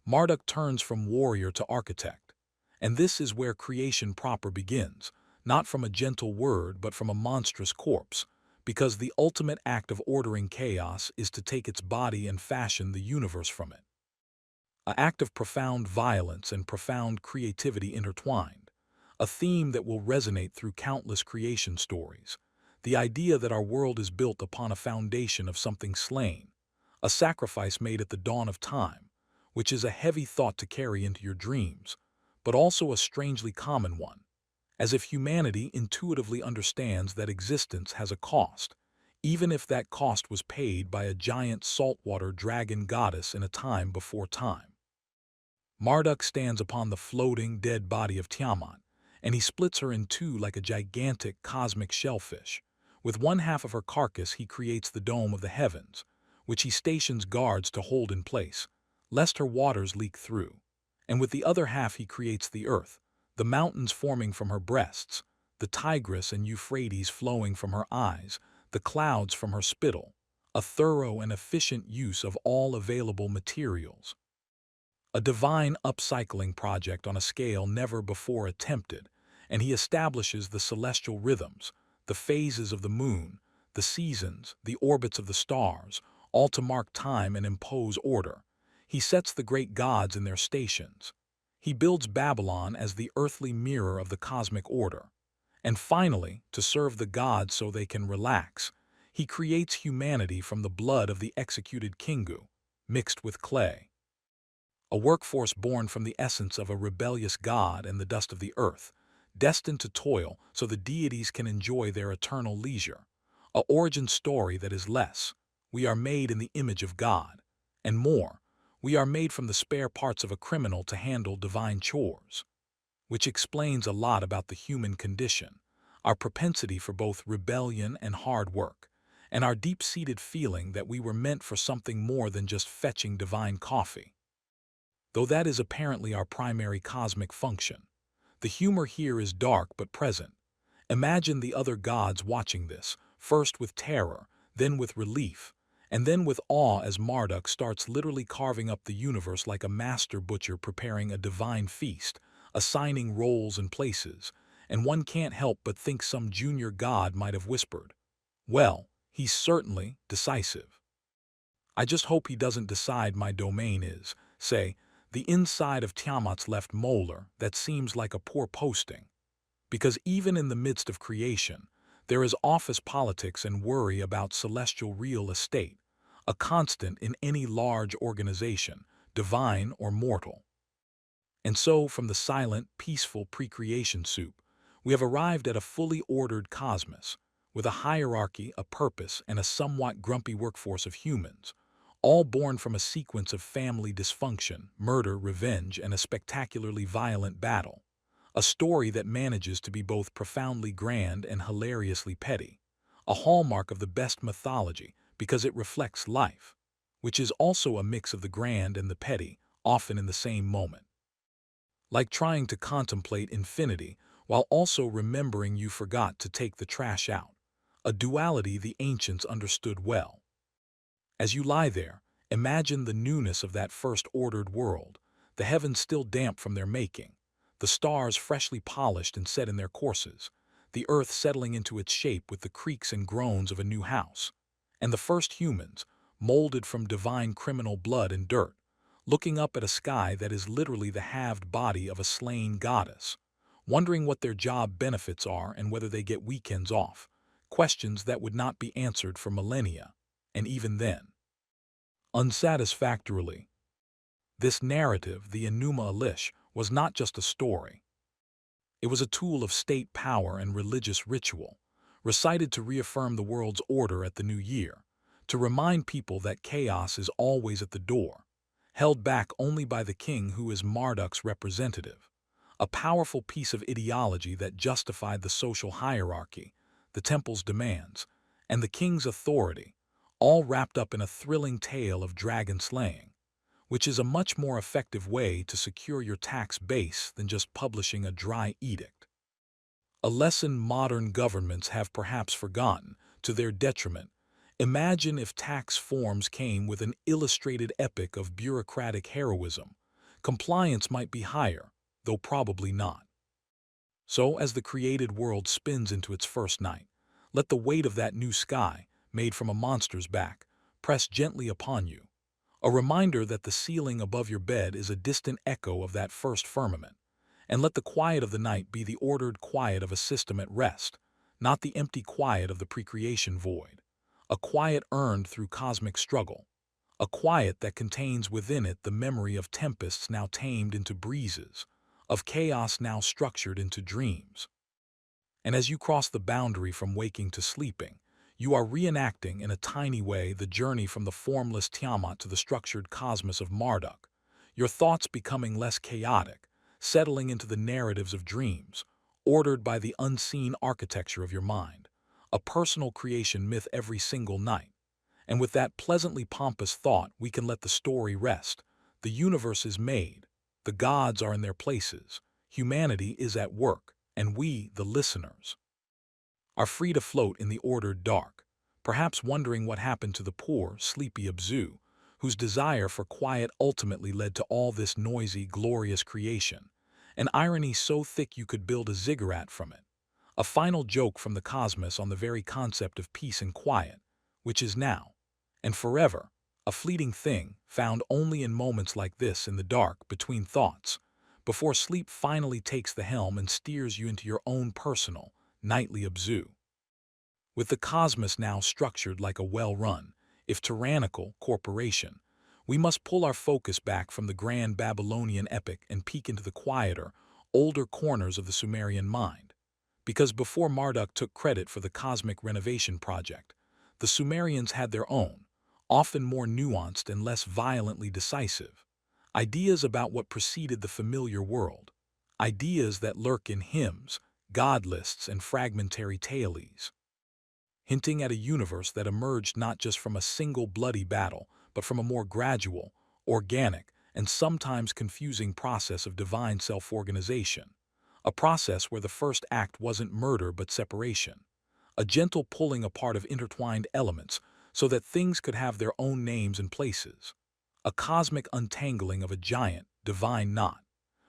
Marduk turns from warrior to architect. And this is where creation proper begins, not from a gentle word but from a monstrous corpse, because the ultimate act of ordering chaos is to take its body and fashion the universe from it. An act of profound violence and profound creativity intertwined, a theme that will resonate through countless creation stories. The idea that our world is built upon a foundation of something slain, a sacrifice made at the dawn of time, which is a heavy thought to carry into your dreams, but also a strangely common one, as if humanity intuitively understands that existence has a cost, even if that cost was paid by a giant saltwater dragon goddess in a time before time. Marduk stands upon the floating, dead body of Tiamat, and he splits her in two like a gigantic cosmic shellfish. With one half of her carcass he creates the dome of the heavens, which he stations guards to hold in place, lest her waters leak through. And with the other half he creates the earth, the mountains forming from her breasts, the Tigris and Euphrates flowing from her eyes, the clouds from her spittle, a thorough and efficient use of all available materials. A divine upcycling project on a scale never before attempted, and he establishes the celestial rhythms, the phases of the moon, the seasons, the orbits of the stars, all to mark time and impose order. He sets the great gods in their stations. He builds Babylon as the earthly mirror of the cosmic order. And finally, to serve the gods so they can relax, he creates humanity from the blood of the executed Kingu, mixed with clay. A workforce born from the essence of a rebellious god and the dust of the earth, destined to toil so the deities can enjoy their eternal leisure. A origin story that is less, we are made in the image of God, and more, we are made from the spare parts of a criminal to handle divine chores. Which explains a lot about the human condition, our propensity for both rebellion and hard work, and our deep-seated feeling that we were meant for something more than just fetching divine coffee. Though that is apparently our primary cosmic function, the humor here is dark but present. Imagine the other gods watching this, first with terror, then with relief, and then with awe as Marduk starts literally carving up the universe like a master butcher preparing a divine feast, assigning roles and places, and one can't help but think some junior god might have whispered, "Well, he's certainly decisive. I just hope he doesn't decide my domain is, say, the inside of Tiamat's left molar that seems like a poor posting." Because even in the midst of creation, there is office politics and worry about celestial real estate, a constant in any large organization, divine or mortal. And so, from the silent, peaceful pre-creation soup, we have arrived at a fully ordered cosmos, with a hierarchy, a purpose, and a somewhat grumpy workforce of humans, all born from a sequence of family dysfunction, murder, revenge, and a spectacularly violent battle. A story that manages to be both profoundly grand and hilariously petty, a hallmark of the best mythology because it reflects life, which is also a mix of the grand and the petty, often in the same moment. Like trying to contemplate infinity while also remembering you forgot to take the trash out, a duality the ancients understood well. As you lie there, imagine the newness of that first ordered world, the heavens still damp from their making, the the stars freshly polished and set in their courses, the earth settling into its shape with the creaks and groans of a new house, and the first humans, molded from divine criminal blood and dirt, looking up at a sky that is literally the halved body of a slain goddess, wondering what their job benefits are and whether they get weekends off, questions that would not be answered for millennia, and even then, unsatisfactorily. This narrative, the Enuma Elish, was not just a story. It was a tool of state power and religious ritual, recited to reaffirm the world's order at the new year, to remind people that chaos is always at the door, held back only by the king who is Marduk's representative, a powerful piece of ideology that justified the social hierarchy, the temple's demands, and the king's authority, all wrapped up in a thrilling tale of dragon slaying, which is a much more effective way to secure your tax base than just publishing a dry edict. A lesson modern governments have perhaps forgotten, to their detriment. Imagine if tax forms came with an illustrated epic of bureaucratic heroism. Compliance might be higher, though probably not. So, as the created world spins into its first night, let the weight of that new sky, made from a monster's back, press gently upon you. A reminder that the ceiling above your bed is a distant echo of that first firmament, and let the quiet of the night be the ordered quiet of a system at rest, not the empty quiet of the precreation void. A quiet earned through cosmic struggle, a quiet that contains within it the memory of tempests now tamed into breezes, of chaos now structured into dreams. And as you cross the boundary from waking to sleeping, you are reenacting in a tiny way the journey from the formless Tiamat to the structured cosmos of Marduk, your thoughts becoming less chaotic, settling into the narratives of dreams, ordered by the unseen architecture of your mind, a personal creation myth every single night. And with that pleasantly pompous thought, we can let the story rest. The universe is made, the gods are in their places, humanity is at work, and we, the listeners, are free to float in the ordered dark, perhaps wondering what happened to the poor, sleepy Abzu, whose desire for quiet ultimately led to all this noisy, glorious creation, an irony so thick you could build a ziggurat from it, a final joke from the cosmos on the very concept of peace and quiet, which is now, and forever, a fleeting thing found only in moments like this in the dark between thoughts, before sleep finally takes the helm and steers you into your own personal, nightly Abzu. With the cosmos now structured like a well-run, if tyrannical, corporation, we must pull our focus back from the grand Babylonian epic and peek into the quieter, older corners of the Sumerian mind. Because before Marduk took credit for the cosmic renovation project, the Sumerians had their own, often more nuanced and less violently decisive, ideas about what preceded the familiar world, ideas that lurk in hymns, god lists, and fragmentary tales, hinting at a universe that emerged not just from a single bloody battle, but from a more gradual, organic, and sometimes confusing process of divine self-organization, a process where the first act wasn't murder but separation, a gentle pulling apart of intertwined elements so that things could have their own names and places, a cosmic untangling of a giant, divine knot,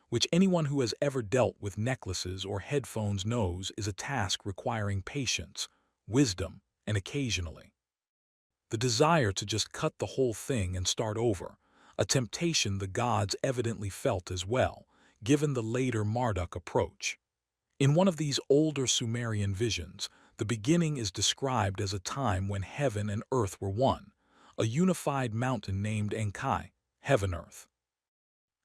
which anyone who has ever dealt with necklaces or headphones knows is a task requiring patience, wisdom, and occasionally the desire to just cut the whole thing and start over, a temptation the gods evidently felt as well, given the later Marduk approach. In one of these older Sumerian visions, the beginning is described as a time when heaven and earth were one, a unified mountain named Enkai, heaven-earth.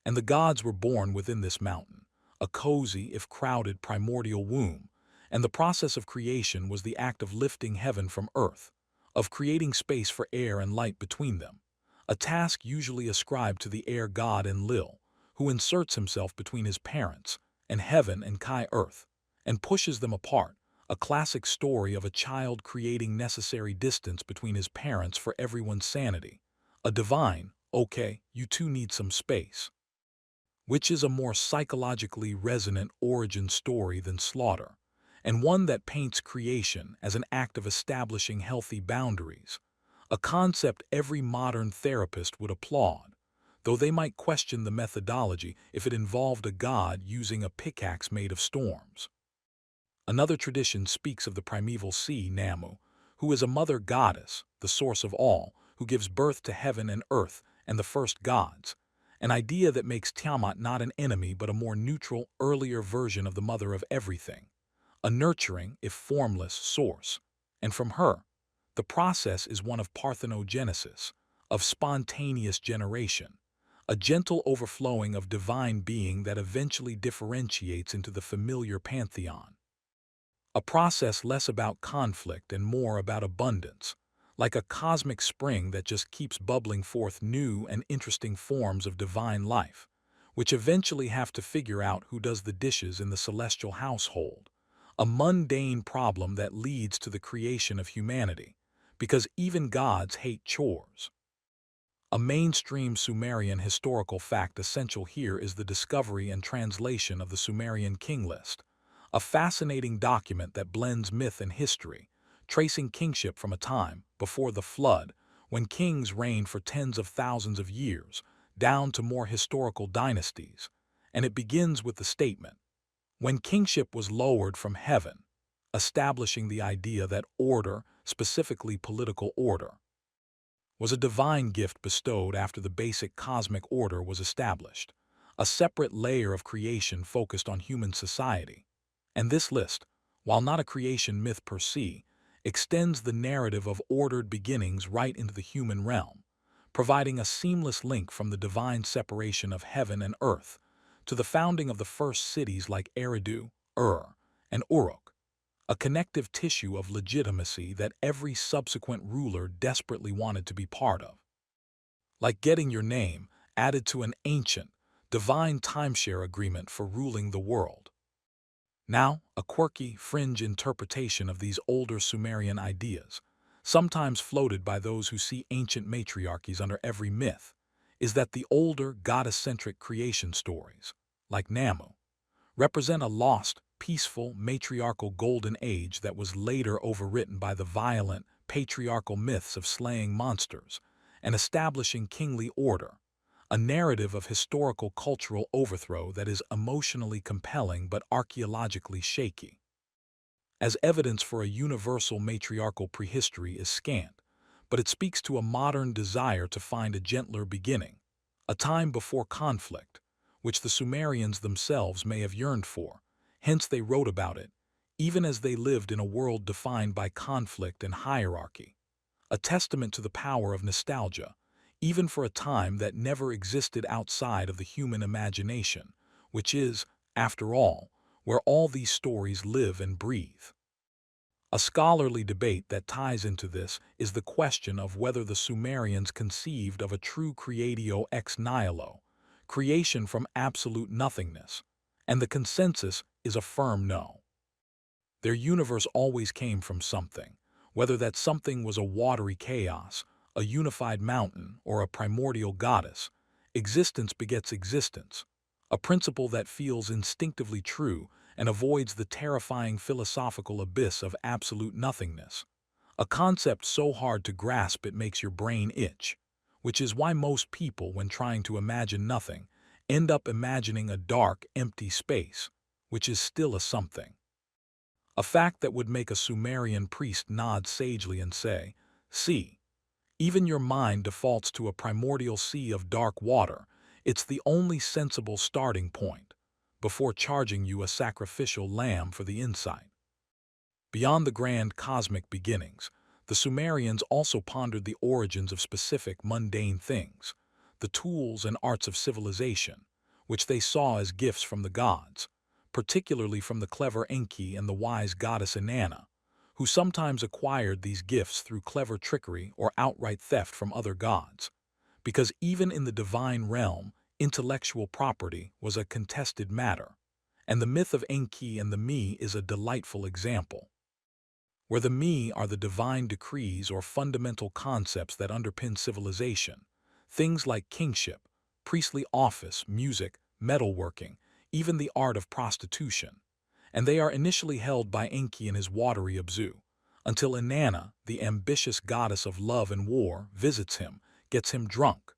And the gods were born within this mountain, a cozy, if crowded, primordial womb, and the process of creation was the act of lifting heaven from earth, of creating space for air and light between them, a task usually ascribed to the air god Enlil, who inserts himself between his parents, and heaven and Kai earth, and pushes them apart, a classic story of a child creating necessary distance between his parents for everyone's sanity, a divine, okay, you two need some space, which is a more psychologically resonant origin story than slaughter, and one that paints creation as an act of establishing healthy boundaries, a concept every modern therapist would applaud, though they might question the methodology if it involved a god using a pickaxe made of storms. Another tradition speaks of the primeval sea, Namu, who is a mother goddess, the source of all, who gives birth to heaven and earth and the first gods, an idea that makes Tiamat not an enemy but a more neutral, earlier version of the mother of everything, a nurturing, if formless, source. And from her, the process is one of parthenogenesis, of spontaneous generation, a gentle overflowing of divine being that eventually differentiates into the familiar pantheon. A process less about conflict and more about abundance, like a cosmic spring that just keeps bubbling forth new and interesting forms of divine life, which eventually have to figure out who does the dishes in the celestial household, a mundane problem that leads to the creation of humanity, because even gods hate chores. A mainstream Sumerian historical fact essential here is the discovery and translation of the Sumerian king list, a fascinating document that blends myth and history, tracing kingship from a time before the flood, when kings reigned for tens of thousands of years, down to more historical dynasties, and it begins with the statement, when kingship was lowered from heaven, establishing the idea that order, specifically political order, was a divine gift bestowed after the basic cosmic order was established, a separate layer of creation focused on human society. And this list, while not a creation myth per se, extends the narrative of ordered beginnings right into the human realm, providing a seamless link from the divine separation of heaven and earth to the founding of the first cities like Eridu, Ur, and Uruk, a connective tissue of legitimacy that every subsequent ruler desperately wanted to be part of. Like getting your name added to an ancient, divine timeshare agreement for ruling the world. Now, a quirky, fringe interpretation of these older Sumerian ideas, sometimes floated by those who see ancient matriarchies under every myth, is that the older, goddess-centric creation stories, like Namu, represent a lost, peaceful, matriarchal golden age that was later overwritten by the violent, patriarchal myths of slaying monsters and establishing kingly order, a narrative of historical cultural overthrow that is emotionally compelling but archaeologically shaky. As evidence for a universal matriarchal prehistory is scant, but it speaks to a modern desire to find a gentler beginning, a time before conflict, which the Sumerians themselves may have yearned for, hence they wrote about it, even as they lived in a world defined by conflict and hierarchy, a testament to the power of nostalgia, even for a time that never existed outside of the human imagination, which is, after all, where all these stories live and breathe. A scholarly debate that ties into this is the question of whether the Sumerians conceived of a true creatio ex nihilo, creation from absolute nothingness, and the consensus is a firm no. Their universe always came from something, whether that something was a watery chaos, a unified mountain, or a primordial goddess. Existence begets existence, a principle that feels instinctively true and avoids the terrifying philosophical abyss of absolute nothingness, a concept so hard to grasp it makes your brain itch, which is why most people, when trying to imagine nothing, end up imagining a dark, empty space, which is still a something. A fact that would make a Sumerian priest nod sagely and say, "See, even your mind defaults to a primordial sea of dark water. It's the only sensible starting point, before charging you a sacrificial lamb for the insight." Beyond the grand cosmic beginnings, the Sumerians also pondered the origins of specific mundane things, the tools and arts of civilization, which they saw as gifts from the gods, particularly from the clever Enki and the wise goddess Inanna, who sometimes acquired these gifts through clever trickery or outright theft from other gods, because even in the divine realm, intellectual property was a contested matter, and the myth of Enki and the Me is a delightful example. Where the Me are the divine decrees or fundamental concepts that underpin civilization, things like kingship, priestly office, music, metalworking, even the art of prostitution, and they are initially held by Enki and his watery Abzu, until Inanna, the ambitious goddess of love and war, visits him, gets him drunk,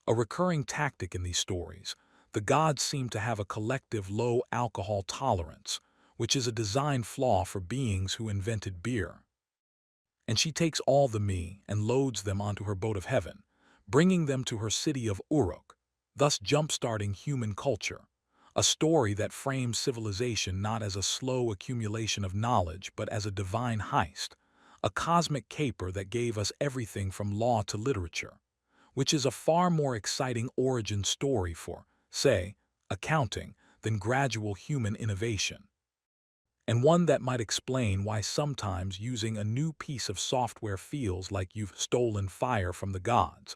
A recurring tactic in these stories, the gods seem to have a collective low alcohol tolerance, which is a design flaw for beings who invented beer. And she takes all the me and loads them onto her boat of heaven, bringing them to her city of Uruk, thus jump-starting human culture, a story that frames civilization not as a slow accumulation of knowledge but as a divine heist, a cosmic caper that gave us everything from law to literature, which is a far more exciting origin story for, say, accounting than gradual human innovation, and one that might explain why sometimes using a new piece of software feels like you've stolen fire from the gods,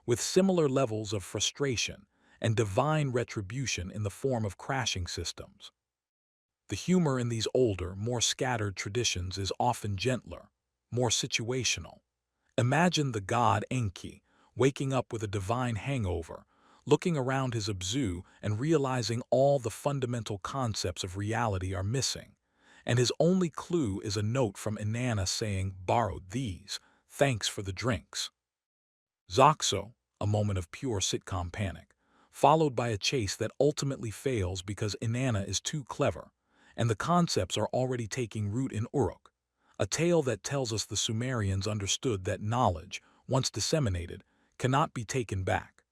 with similar levels of frustration and divine retribution in the form of crashing systems. The humor in these older, more scattered traditions is often gentler, more situational. Imagine the god Enki waking up with a divine hangover, looking around his abzu and realizing all the fundamental concepts of reality are missing, and his only clue is a note from Inanna saying, "Borrowed these, thanks for the drinks." Zoxo, a moment of pure sitcom panic, followed by a chase that ultimately fails because Inanna is too clever, and the concepts are already taking root in Uruk, a tale that tells us the Sumerians understood that knowledge, once disseminated, cannot be taken back.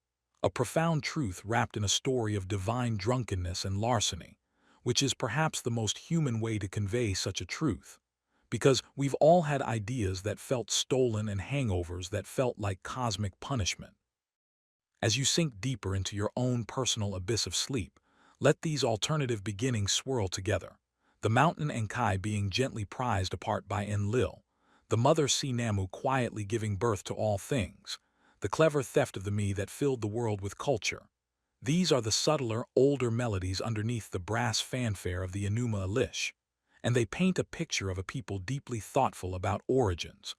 A profound truth wrapped in a story of divine drunkenness and larceny, which is perhaps the most human way to convey such a truth, because we've all had ideas that felt stolen and hangovers that felt like cosmic punishment. As you sink deeper into your own personal abyss of sleep, let these alternative beginnings swirl together. The mountain Enkai being gently prized apart by Enlil, the mother Namu quietly giving birth to all things, the clever theft of the me that filled the world with culture. These are the subtler, older melodies underneath the brass fanfare of the Enuma Elish, and they paint a picture of a people deeply thoughtful about origins,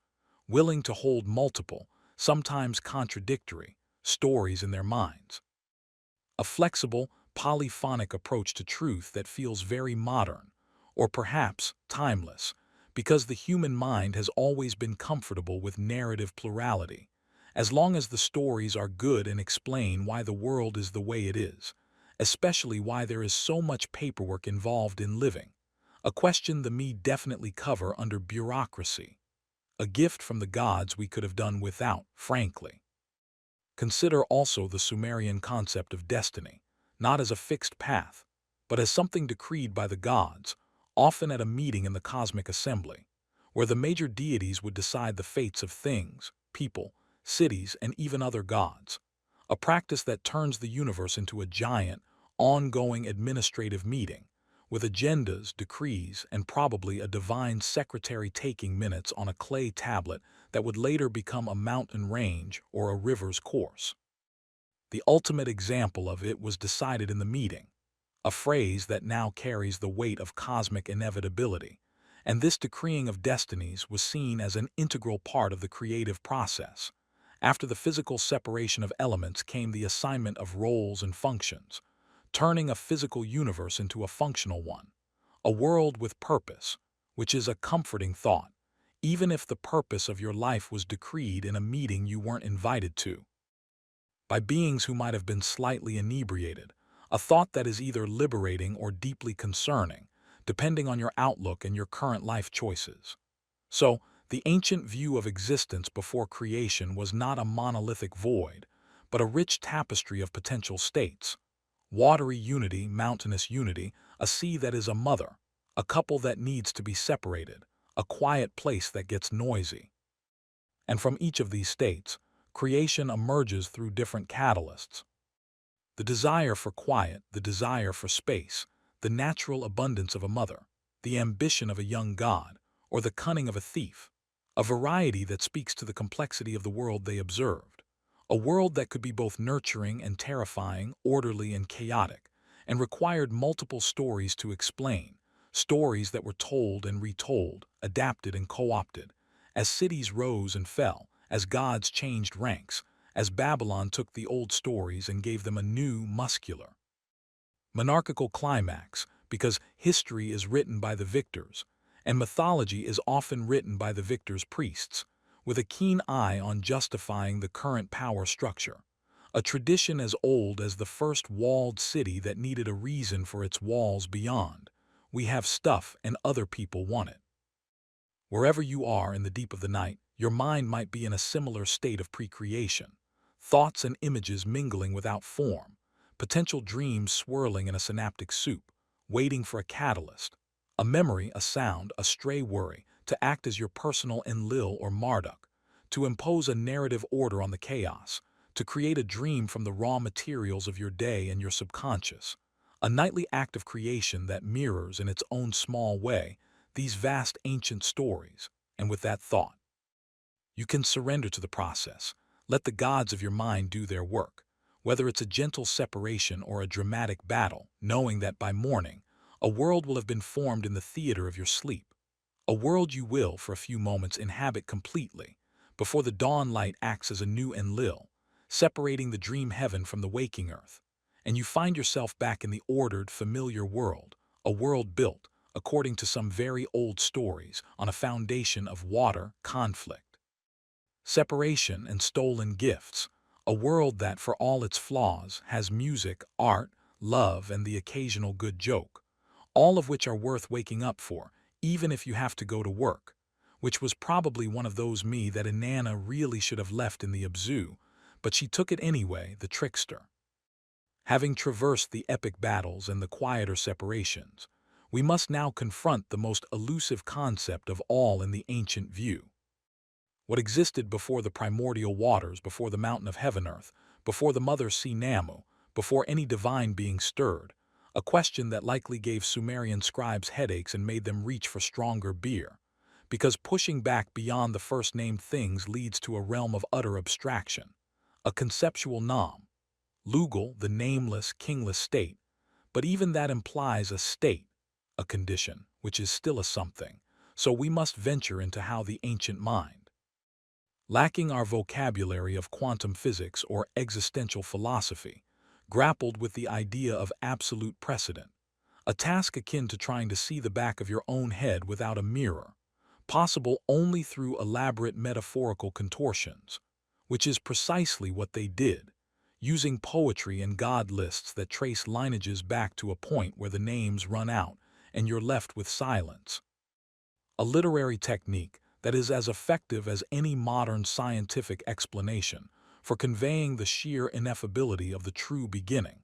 willing to hold multiple, sometimes contradictory, stories in their minds. A flexible, polyphonic approach to truth that feels very modern, or perhaps timeless, because the human mind has always been comfortable with narrative plurality, as long as the stories are good and explain why the world is the way it is, especially why there is so much paperwork involved in living, a question the me definitely cover under bureaucracy, a gift from the gods we could have done without, frankly. Consider also the Sumerian concept of destiny, not as a fixed path, but as something decreed by the gods, often at a meeting in the cosmic assembly, where the major deities would decide the fates of things, people, cities, and even other gods, a practice that turns the universe into a giant, ongoing administrative meeting, with agendas, decrees, and probably a divine secretary taking minutes on a clay tablet that would later become a mountain range or a river's course. The ultimate example of it was decided in the meeting, a phrase that now carries the weight of cosmic inevitability, and this decreeing of destinies was seen as an integral part of the creative process. After the physical separation of elements came the assignment of roles and functions, turning a physical universe into a functional one, a world with purpose, which is a comforting thought, even if the purpose of your life was decreed in a meeting you weren't invited to, by beings who might have been slightly inebriated, a thought that is either liberating or deeply concerning, depending on your outlook and your current life choices. So, the ancient view of existence before creation was not a monolithic void, but a rich tapestry of potential states. Watery unity, mountainous unity, a sea that is a mother, a couple that needs to be separated, a quiet place that gets noisy. And from each of these states, creation emerges through different catalysts. The desire for quiet, the desire for space, the natural abundance of a mother, the ambition of a young god, or the cunning of a thief, a variety that speaks to the complexity of the world they observed, a world that could be both nurturing and terrifying, orderly and chaotic, and required multiple stories to explain, stories that were told and retold, adapted and co-opted, as cities rose and fell, as gods changed ranks, as Babylon took the old stories and gave them a new, muscular, monarchical climax, because history is written by the victors, and mythology is often written by the victors' priests, with a keen eye on justifying the current power structure, a tradition as old as the first walled city that needed a reason for its walls beyond. We have stuff and other people want it. Wherever you are in the deep of the night, your mind might be in a similar state of pre-creation. Thoughts and images mingling without form, potential dreams swirling in a synaptic soup, waiting for a catalyst, a memory, a sound, a stray worry, to act as your personal Enlil or Marduk, to impose a narrative order on the chaos, to create a dream from the raw materials of your day and your subconscious, a nightly act of creation that mirrors in its own small way these vast ancient stories. And with that thought, you can surrender to the process. Let the gods of your mind do their work, whether it's a gentle separation or a dramatic battle, knowing that by morning, a world will have been formed in the theater of your sleep, a world you will, for a few moments, inhabit completely, before the dawn light acts as a new Enlil, separating the dream heaven from the waking earth, and you find yourself back in the ordered, familiar world, a world built, according to some very old stories, on a foundation of water, conflict, separation, and stolen gifts, a world that, for all its flaws, has music, art, love, and the occasional good joke, all of which are worth waking up for, even if you have to go to work, which was probably one of those me that Inanna really should have left in the Abzu, but she took it anyway, the trickster. Having traversed the epic battles and the quieter separations, we must now confront the most elusive concept of all in the ancient view. What existed before the primordial waters, before the mountain of heaven-earth, before the mother sea Namu, before any divine being stirred, a question that likely gave Sumerian scribes headaches and made them reach for stronger beer, because pushing back beyond the first-named things leads to a realm of utter abstraction, a conceptual Nam, Lugal, the nameless, kingless state, but even that implies a state, a condition, which is still a something, so we must venture into how the ancient mind, lacking our vocabulary of quantum physics or existential philosophy, grappled with the idea of absolute precedent, a task akin to trying to see the back of your own head without a mirror, possible only through elaborate metaphorical contortions, which is precisely what they did, using poetry and god lists that trace lineages back to a point where the names run out and you're left with silence. A literary technique that is as effective as any modern scientific explanation for conveying the sheer ineffability of the true beginning,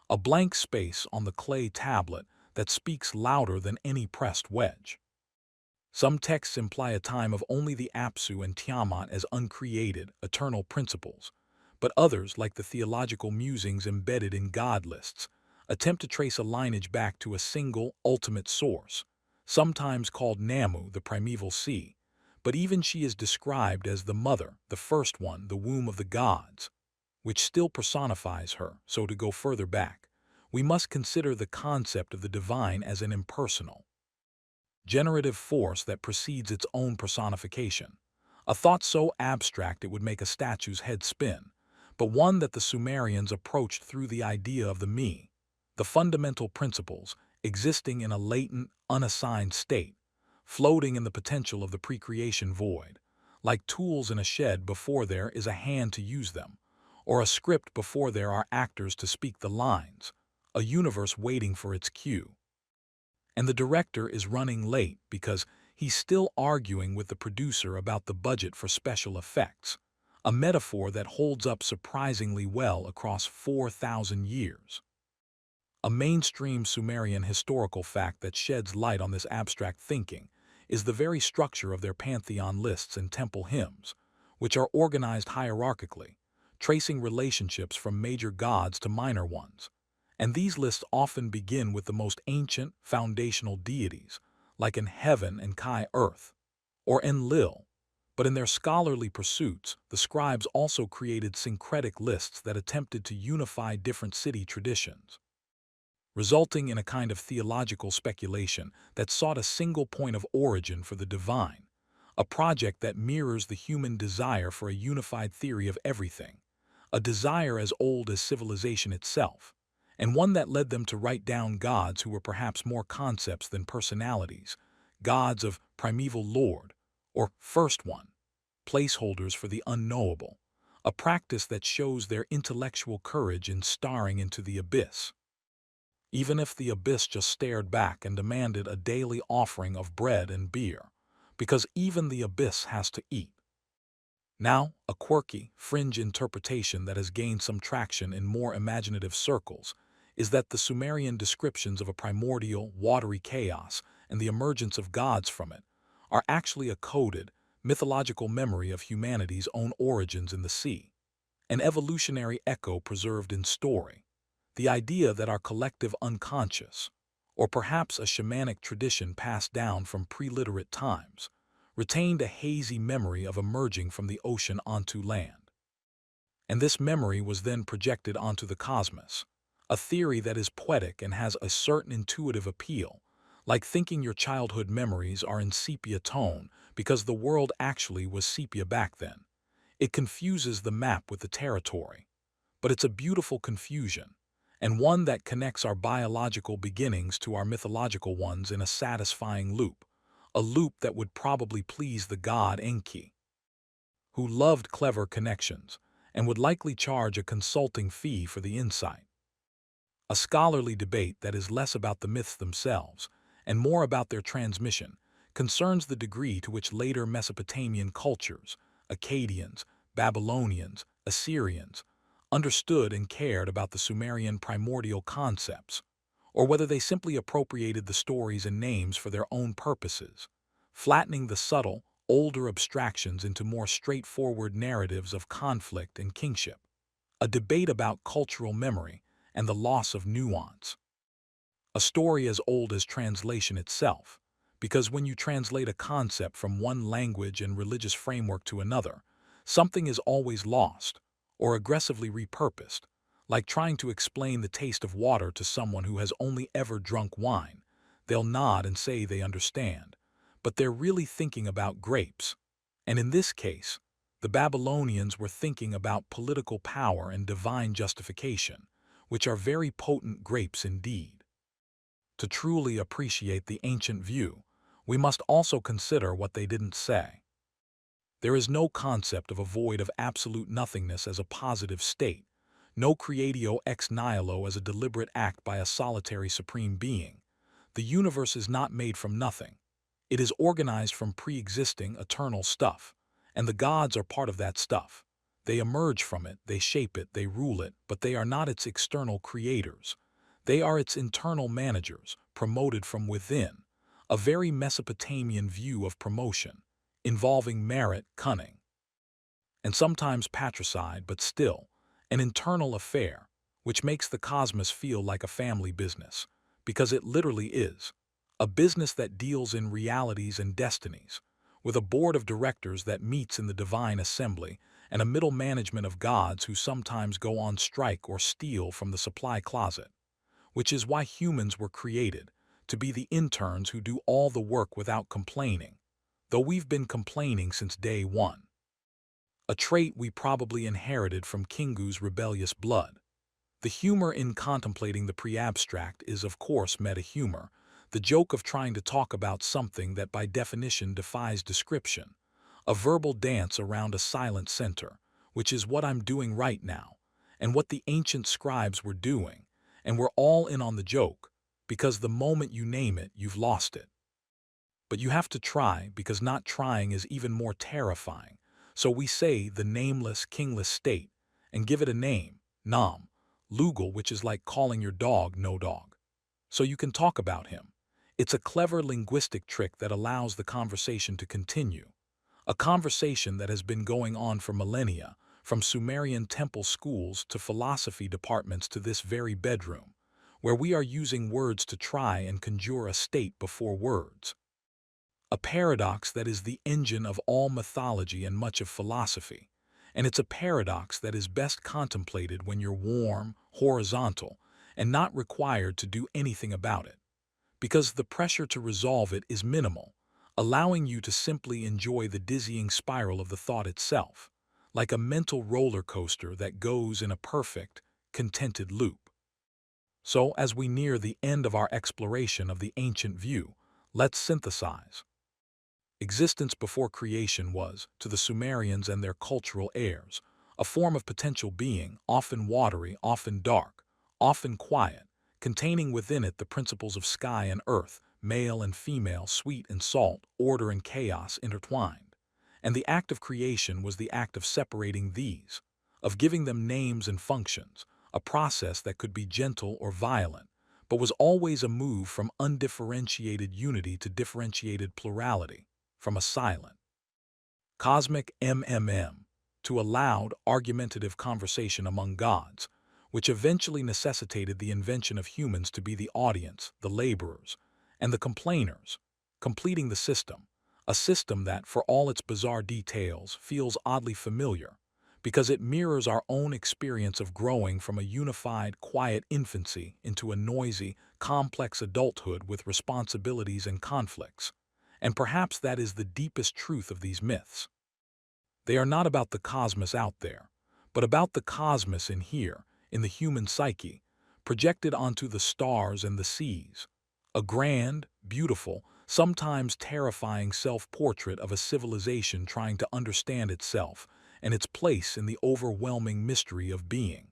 a blank space on the clay tablet that speaks louder than any pressed wedge. Some texts imply a time of only the Apsu and Tiamat as uncreated, eternal principles, but others, like the theological musings embedded in god lists, attempt to trace a lineage back to a single, ultimate source, sometimes called Namu, the primeval sea, but even she is described as the mother, the first one, the womb of the gods, which still personifies her. So to go further back, we must consider the concept of the divine as an impersonal, generative force that precedes its own personification, a thought so abstract it would make a statue's head spin, but one that the Sumerians approached through the idea of the me, the fundamental principles existing in a latent, unassigned state, floating in the potential of the pre-creation void, like tools in a shed before there is a hand to use them, or a script before there are actors to speak the lines, a universe waiting for its cue. And the director is running late because he's still arguing with the producer about the budget for special effects, a metaphor that holds up surprisingly well across 4,000 years. A mainstream Sumerian historical fact that sheds light on this abstract thinking is the very structure of their pantheon lists and temple hymns, which are organized hierarchically, tracing relationships from major gods to minor ones. And these lists often begin with the most ancient, foundational deities, like in heaven and Kai earth, or Enlil. But in their scholarly pursuits, the scribes also created syncretic lists that attempted to unify different city traditions, resulting in a kind of theological speculation that sought a single point of origin for the divine, a project that mirrors the human desire for a unified theory of everything, a desire as old as civilization itself, and one that led them to write down gods who were perhaps more concepts than personalities, gods of primeval lord, or first one, placeholders for the unknowable, a practice that shows their intellectual courage in staring into the abyss, even if the abyss just stared back and demanded a daily offering of bread and beer, because even the abyss has to eat. Now, a quirky, fringe interpretation that has gained some traction in more imaginative circles is that the Sumerian descriptions of a primordial, watery chaos and the emergence of gods from it are actually a coded, mythological memory of humanity's own origins in the sea, an evolutionary echo preserved in story, the idea that our collective unconscious, or perhaps a shamanic tradition passed down from pre-literate times, retained a hazy memory of emerging from the ocean onto land. And this memory was then projected onto the cosmos, a theory that is poetic and has a certain intuitive appeal, like thinking your childhood memories are in sepia tone because the world actually was sepia back then. It confuses the map with the territory, but it's a beautiful confusion, and one that connects our biological beginnings to our mythological ones in a satisfying loop, a loop that would probably please the god Enki, who loved clever connections and would likely charge a consulting fee for the insight. A scholarly debate that is less about the myths themselves and more about their transmission concerns the degree to which later Mesopotamian cultures, Akkadians, Babylonians, Assyrians, understood and cared about the Sumerian primordial concepts, or whether they simply appropriated the stories and names for their own purposes, flattening the subtle, older abstractions into more straightforward narratives of conflict and kingship. A debate about cultural memory and the loss of nuance. A story as old as translation itself, because when you translate a concept from one language and religious framework to another, something is always lost or aggressively repurposed, like trying to explain the taste of water to someone who has only ever drunk wine. They'll nod and say they understand, but they're really thinking about grapes. And in this case, the Babylonians were thinking about political power and divine justification, which are very potent grapes indeed. To truly appreciate the ancient view, we must also consider what they didn't say. There is no concept of a void of absolute nothingness as a positive state, no creatio ex nihilo as a deliberate act by a solitary supreme being. The universe is not made from nothing. It is organized from pre-existing eternal stuff, and the gods are part of that stuff. They emerge from it, they shape it, they rule it, but they are not its external creators. They are its internal managers, promoted from within, a very Mesopotamian view of promotion, involving merit, cunning, and sometimes patricide, but still, an internal affair, which makes the cosmos feel like a family business, because it literally is, a business that deals in realities and destinies, with a board of directors that meets in the divine assembly and a middle management of gods who sometimes go on strike or steal from the supply closet, which is why humans were created, to be the interns who do all the work without complaining, though we've been complaining since day one. A trait we probably inherited from Kingu's rebellious blood. The humor in contemplating the pre-abstract is, of course, meta-humor, the joke of trying to talk about something that by definition defies description, a verbal dance around a silent center, which is what I'm doing right now, and what the ancient scribes were doing, and we're all in on the joke, because the moment you name it, you've lost it. But you have to try, because not trying is even more terrifying. So we say the nameless, kingless state, and give it a name, Nam, Lugal, which is like calling your dog no dog. So you can talk about him. It's a clever linguistic trick that allows the conversation to continue. A conversation that has been going on for millennia, from Sumerian temple schools to philosophy departments to this very bedroom, where we are using words to try and conjure a state before words. A paradox that is the engine of all mythology and much of philosophy, and it's a paradox that is best contemplated when you're warm, horizontal, and not required to do anything about it, because the pressure to resolve it is minimal, allowing you to simply enjoy the dizzying spiral of the thought itself, like a mental roller coaster that goes in a perfect, contented loop. So, as we near the end of our exploration of the ancient view, let's synthesize. Existence before creation was, to the Sumerians and their cultural heirs, a form of potential being, often watery, often dark, often quiet, containing within it the principles of sky and earth, male and female, sweet and salt, order and chaos intertwined. And the act of creation was the act of separating these, of giving them names and functions, a process that could be gentle or violent, but was always a move from undifferentiated unity to differentiated plurality, from a silent, cosmic MMM to a loud, argumentative conversation among gods, which eventually necessitated the invention of humans to be the audience, the laborers, and the complainers, completing the system, a system that, for all its bizarre details, feels oddly familiar, because it mirrors our own experience of growing from a unified, quiet infancy into a noisy, complex adulthood with responsibilities and conflicts. And perhaps that is the deepest truth of these myths. They are not about the cosmos out there, but about the cosmos in here, in the human psyche, projected onto the stars and the seas. A grand, beautiful, sometimes terrifying self-portrait of a civilization trying to understand itself and its place in the overwhelming mystery of being.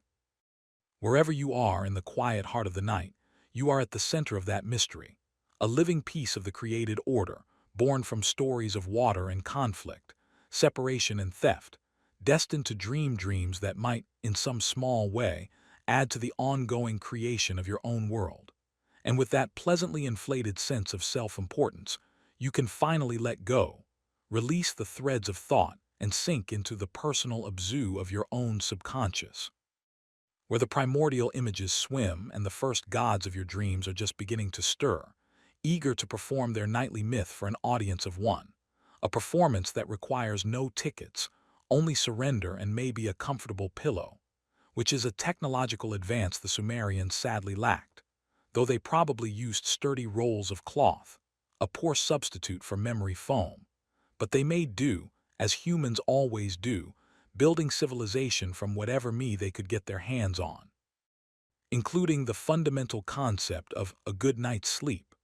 Wherever you are in the quiet heart of the night, you are at the center of that mystery, a living piece of the created order, born from stories of water and conflict, separation and theft, destined to dream dreams that might, in some small way, add to the ongoing creation of your own world. And with that pleasantly inflated sense of self-importance, you can finally let go, release the threads of thought, and sink into the personal abzu of your own subconscious, where the primordial images swim and the first gods of your dreams are just beginning to stir, eager to perform their nightly myth for an audience of one, a performance that requires no tickets, only surrender and maybe a comfortable pillow, which is a technological advance the Sumerians sadly lacked, though they probably used sturdy rolls of cloth, a poor substitute for memory foam. But they made do, as humans always do, building civilization from whatever they could get their hands on, including the fundamental concept of a good night's sleep,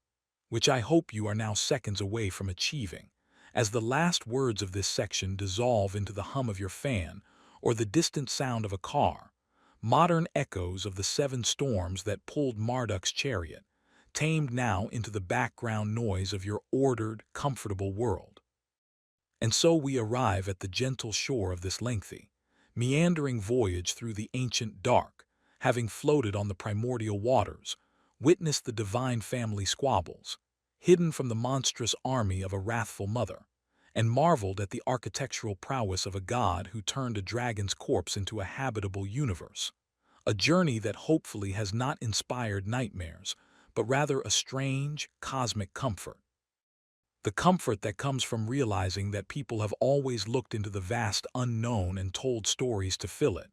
which I hope you are now seconds away from achieving, as the last words of this section dissolve into the hum of your fan or the distant sound of a car, modern echoes of the 7 storms that pulled Marduk's chariot, tamed now into the background noise of your ordered, comfortable world. And so we arrive at the gentle shore of this lengthy, meandering voyage through the ancient dark, having floated on the primordial waters, witnessed the divine family squabbles, hidden from the monstrous army of a wrathful mother, and marveled at the architectural prowess of a god who turned a dragon's corpse into a habitable universe. A journey that hopefully has not inspired nightmares, but rather a strange, cosmic comfort. The comfort that comes from realizing that people have always looked into the vast unknown and told stories to fill it,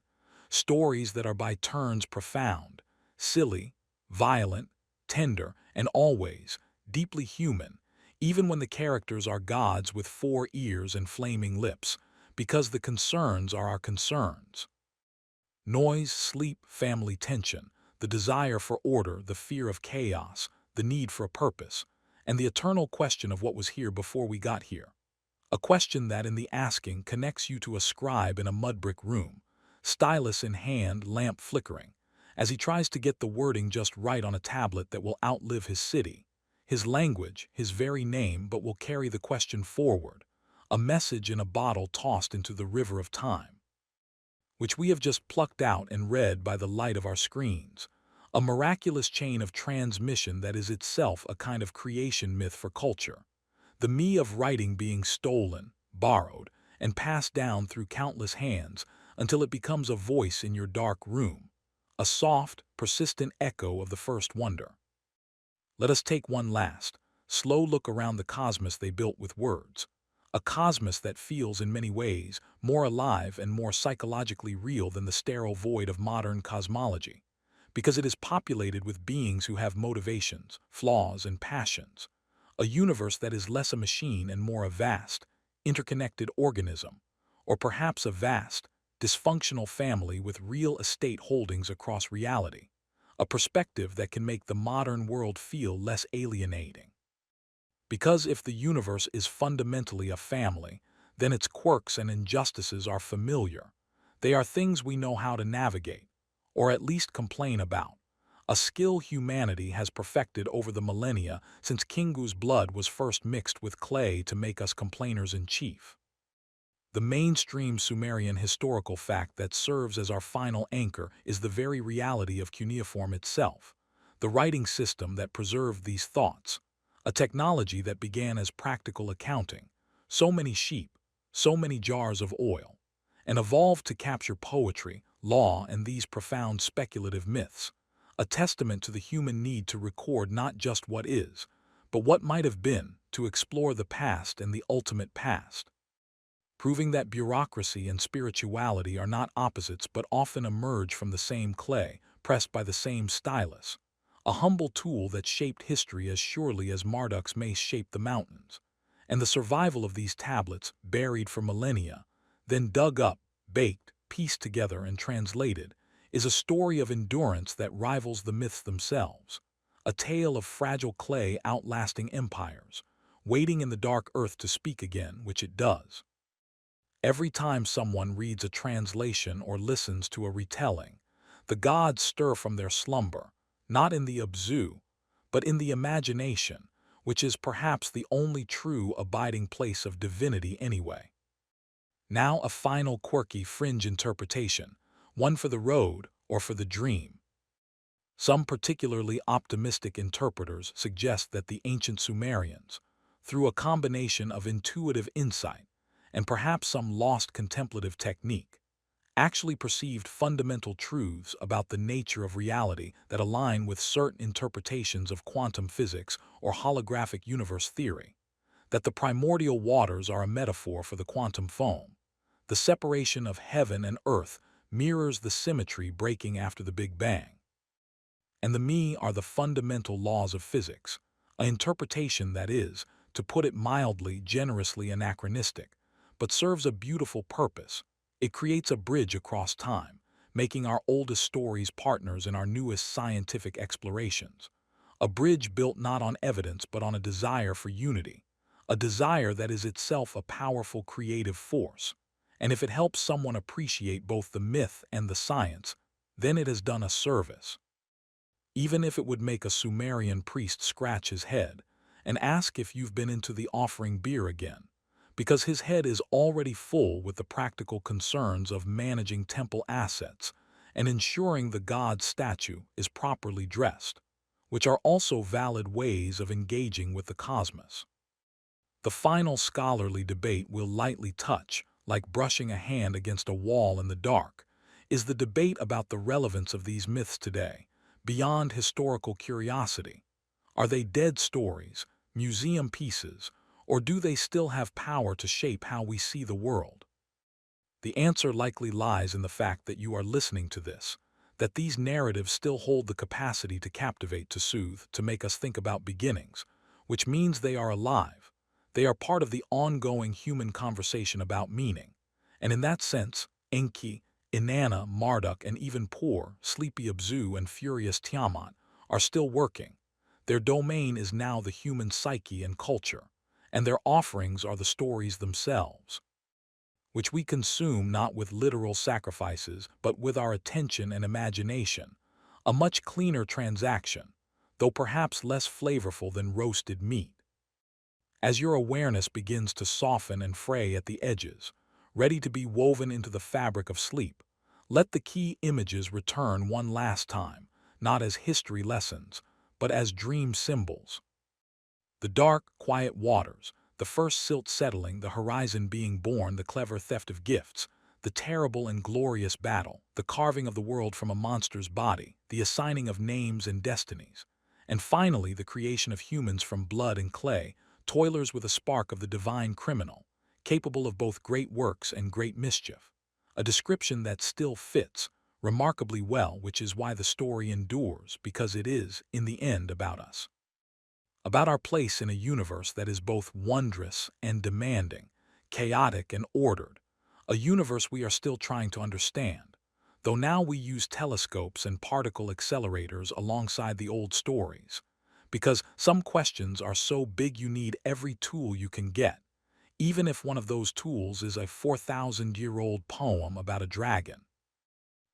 stories that are by turns profound, silly, violent, tender, and always deeply human, even when the characters are gods with 4 ears and flaming lips, because the concerns are our concerns. Noise, sleep, family tension, the desire for order, the fear of chaos, the need for a purpose, and the eternal question of what was here before we got here. A question that, in the asking, connects you to a scribe in a mud-brick room, stylus in hand, lamp flickering, as he tries to get the wording just right on a tablet that will outlive his city, his language, his very name, but will carry the question forward, a message in a bottle tossed into the river of time, which we have just plucked out and read by the light of our screens, a miraculous chain of transmission that is itself a kind of creation myth for culture, the me of writing being stolen, borrowed, and passed down through countless hands until it becomes a voice in your dark room, a soft, persistent echo of the first wonder. Let us take one last, slow look around the cosmos they built with words, a cosmos that feels in many ways more alive and more psychologically real than the sterile void of modern cosmology, because it is populated with beings who have motivations, flaws, and passions, a universe that is less a machine and more a vast, interconnected organism, or perhaps a vast, dysfunctional family with real estate holdings across reality, a perspective that can make the modern world feel less alienating. Because if the universe is fundamentally a family, then its quirks and injustices are familiar, They are things we know how to navigate, or at least complain about. A skill humanity has perfected over the millennia since Kingu's blood was first mixed with clay to make us complainers in chief. The mainstream Sumerian historical fact that serves as our final anchor is the very reality of cuneiform itself, the writing system that preserved these thoughts, a technology that began as practical accounting, so many sheep, so many jars of oil, and evolved to capture poetry, law, and these profound speculative myths, a testament to the human need to record not just what is, but what might have been, to explore the past and the ultimate past, proving that bureaucracy and spirituality are not opposites but often emerge from the same clay, pressed by the same stylus, a humble tool that shaped history as surely as Marduk's mace shaped the mountains. And the survival of these tablets, buried for millennia, then dug up, baked, pieced together, and translated, is a story of endurance that rivals the myths themselves, a tale of fragile clay outlasting empires, waiting in the dark earth to speak again, which it does. Every time someone reads a translation or listens to a retelling, the gods stir from their slumber, not in the abzu, but in the imagination, which is perhaps the only true abiding place of divinity anyway. Now a final quirky fringe interpretation, one for the road or for the dream. Some particularly optimistic interpreters suggest that the ancient Sumerians, through a combination of intuitive insight and perhaps some lost contemplative technique, actually perceived fundamental truths about the nature of reality that align with certain interpretations of quantum physics or holographic universe theory, that the primordial waters are a metaphor for the quantum foam. The separation of heaven and earth mirrors the symmetry breaking after the Big Bang. And the me are the fundamental laws of physics, an interpretation that is, to put it mildly, generously anachronistic, but serves a beautiful purpose. It creates a bridge across time, making our oldest stories partners in our newest scientific explorations. A bridge built not on evidence but on a desire for unity, a desire that is itself a powerful creative force. And if it helps someone appreciate both the myth and the science, then it has done a service. Even if it would make a Sumerian priest scratch his head and ask if you've been into the offering beer again, because his head is already full with the practical concerns of managing temple assets and ensuring the god's statue is properly dressed, which are also valid ways of engaging with the cosmos. The final scholarly debate we'll lightly touch, like brushing a hand against a wall in the dark, is the debate about the relevance of these myths today, beyond historical curiosity. Are they dead stories, museum pieces, or do they still have power to shape how we see the world? The answer likely lies in the fact that you are listening to this, that these narratives still hold the capacity to captivate, to soothe, to make us think about beginnings, which means they are alive. They are part of the ongoing human conversation about meaning. And in that sense, Enki, Inanna, Marduk, and even poor, sleepy Abzu and furious Tiamat are still working. Their domain is now the human psyche and culture, and their offerings are the stories themselves, which we consume not with literal sacrifices but with our attention and imagination, a much cleaner transaction, though perhaps less flavorful than roasted meat. As your awareness begins to soften and fray at the edges, ready to be woven into the fabric of sleep, let the key images return one last time, not as history lessons, but as dream symbols. The dark, quiet waters, the first silt settling, the horizon being born, the clever theft of gifts, the terrible and glorious battle, the carving of the world from a monster's body, the assigning of names and destinies, and finally the creation of humans from blood and clay, toilers with a spark of the divine criminal, capable of both great works and great mischief. A description that still fits remarkably well, which is why the story endures, because it is, in the end, about us. About our place in a universe that is both wondrous and demanding, chaotic and ordered, a universe we are still trying to understand, though now we use telescopes and particle accelerators alongside the old stories, because some questions are so big you need every tool you can get, even if one of those tools is a 4,000-year-old poem about a dragon.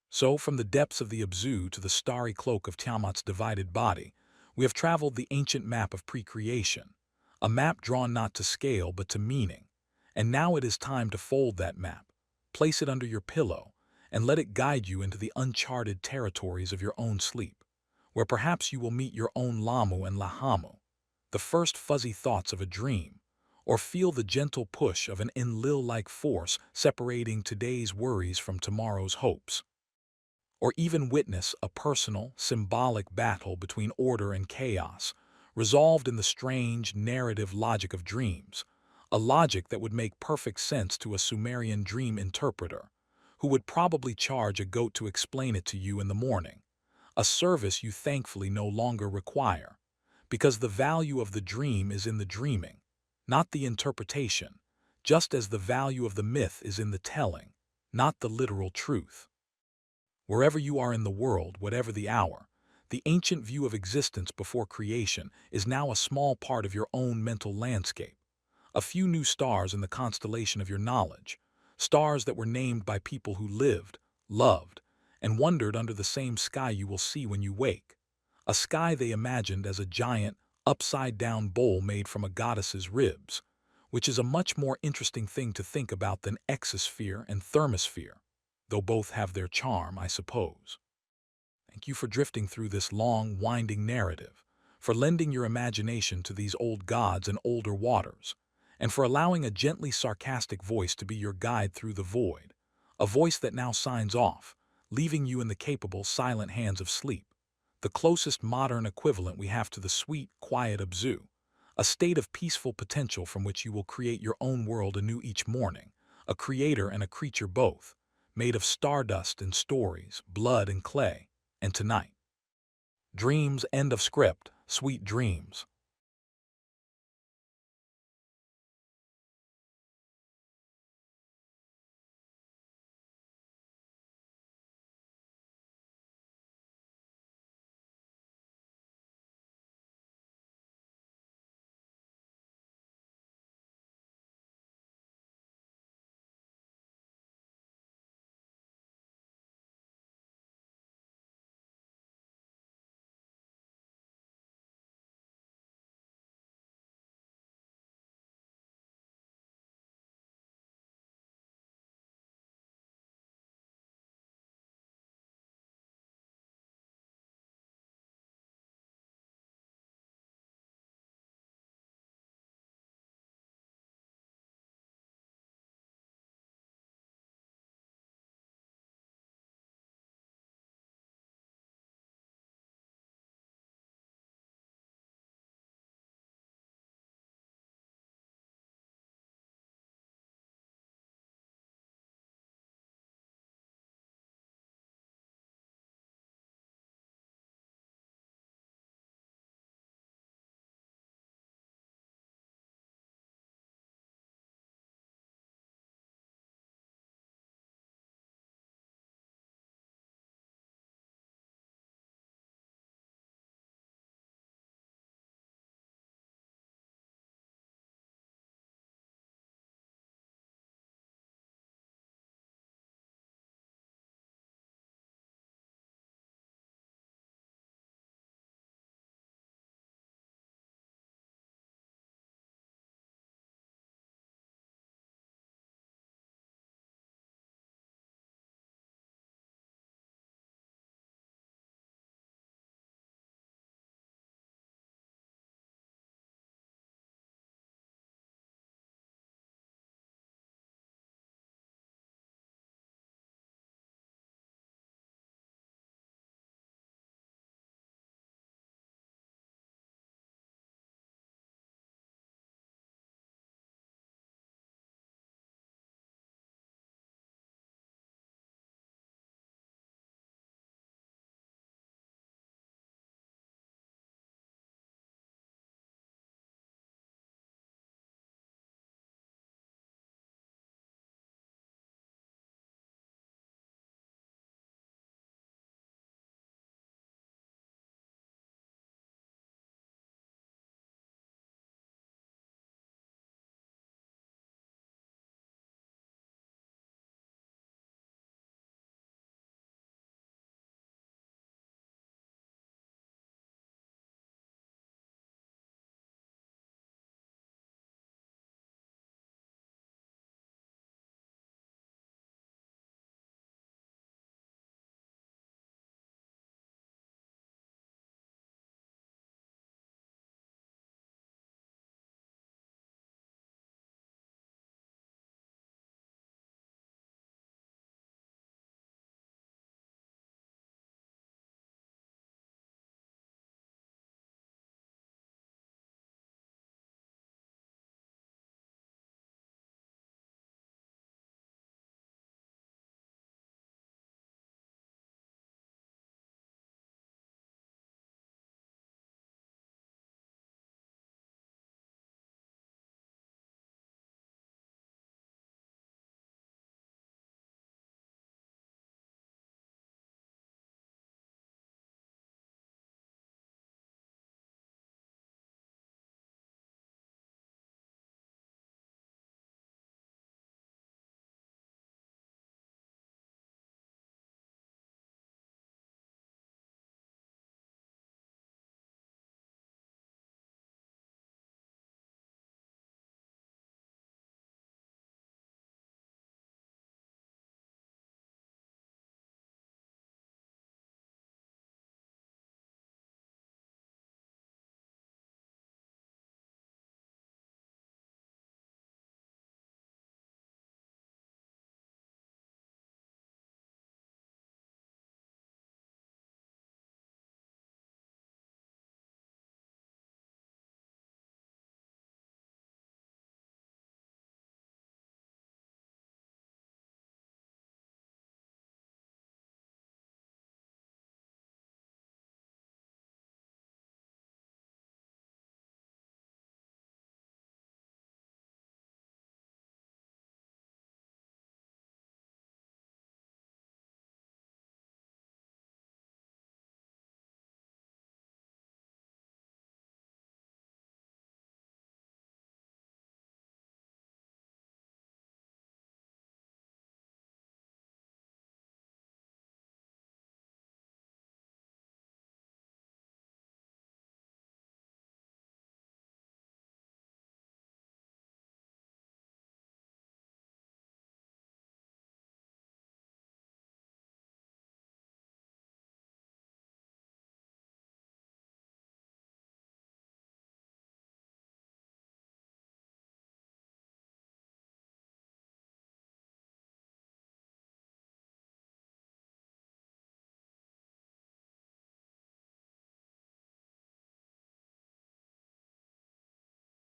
So, from the depths of the Abzu to the starry cloak of Tiamat's divided body, we have traveled the ancient map of pre-creation, a map drawn not to scale but to meaning. And now it is time to fold that map, place it under your pillow, and let it guide you into the uncharted territories of your own sleep, where perhaps you will meet your own Lamu and Lahamu, the first fuzzy thoughts of a dream, or feel the gentle push of an Enlil-like force separating today's worries from tomorrow's hopes, or even witness a personal, symbolic battle between order and chaos, resolved in the strange, narrative logic of dreams, a logic that would make perfect sense to a Sumerian dream interpreter, who would probably charge a goat to explain it to you in the morning, a service you thankfully no longer require, because the value of the dream is in the dreaming, not the interpretation, just as the value of the myth is in the telling, not the literal truth. Wherever you are in the world, whatever the hour, the ancient view of existence before creation is now a small part of your own mental landscape. A few new stars in the constellation of your knowledge, stars that were named by people who lived, loved, and wondered under the same sky you will see when you wake. A sky they imagined as a giant, upside-down bowl made from a goddess's ribs, which is a much more interesting thing to think about than exosphere and thermosphere, though both have their charm, I suppose. Thank you for drifting through this long, winding narrative, for lending your imagination to these old gods and older waters, and for allowing a gently sarcastic voice to be your guide through the void, a voice that now signs off, leaving you in the capable, silent hands of sleep, the closest modern equivalent we have to the sweet, quiet Abzu, a state of peaceful potential from which you will create your own world anew each morning, a creator and a creature both, made of stardust and stories, blood and clay, and tonight. Dreams, end of script, sweet dreams.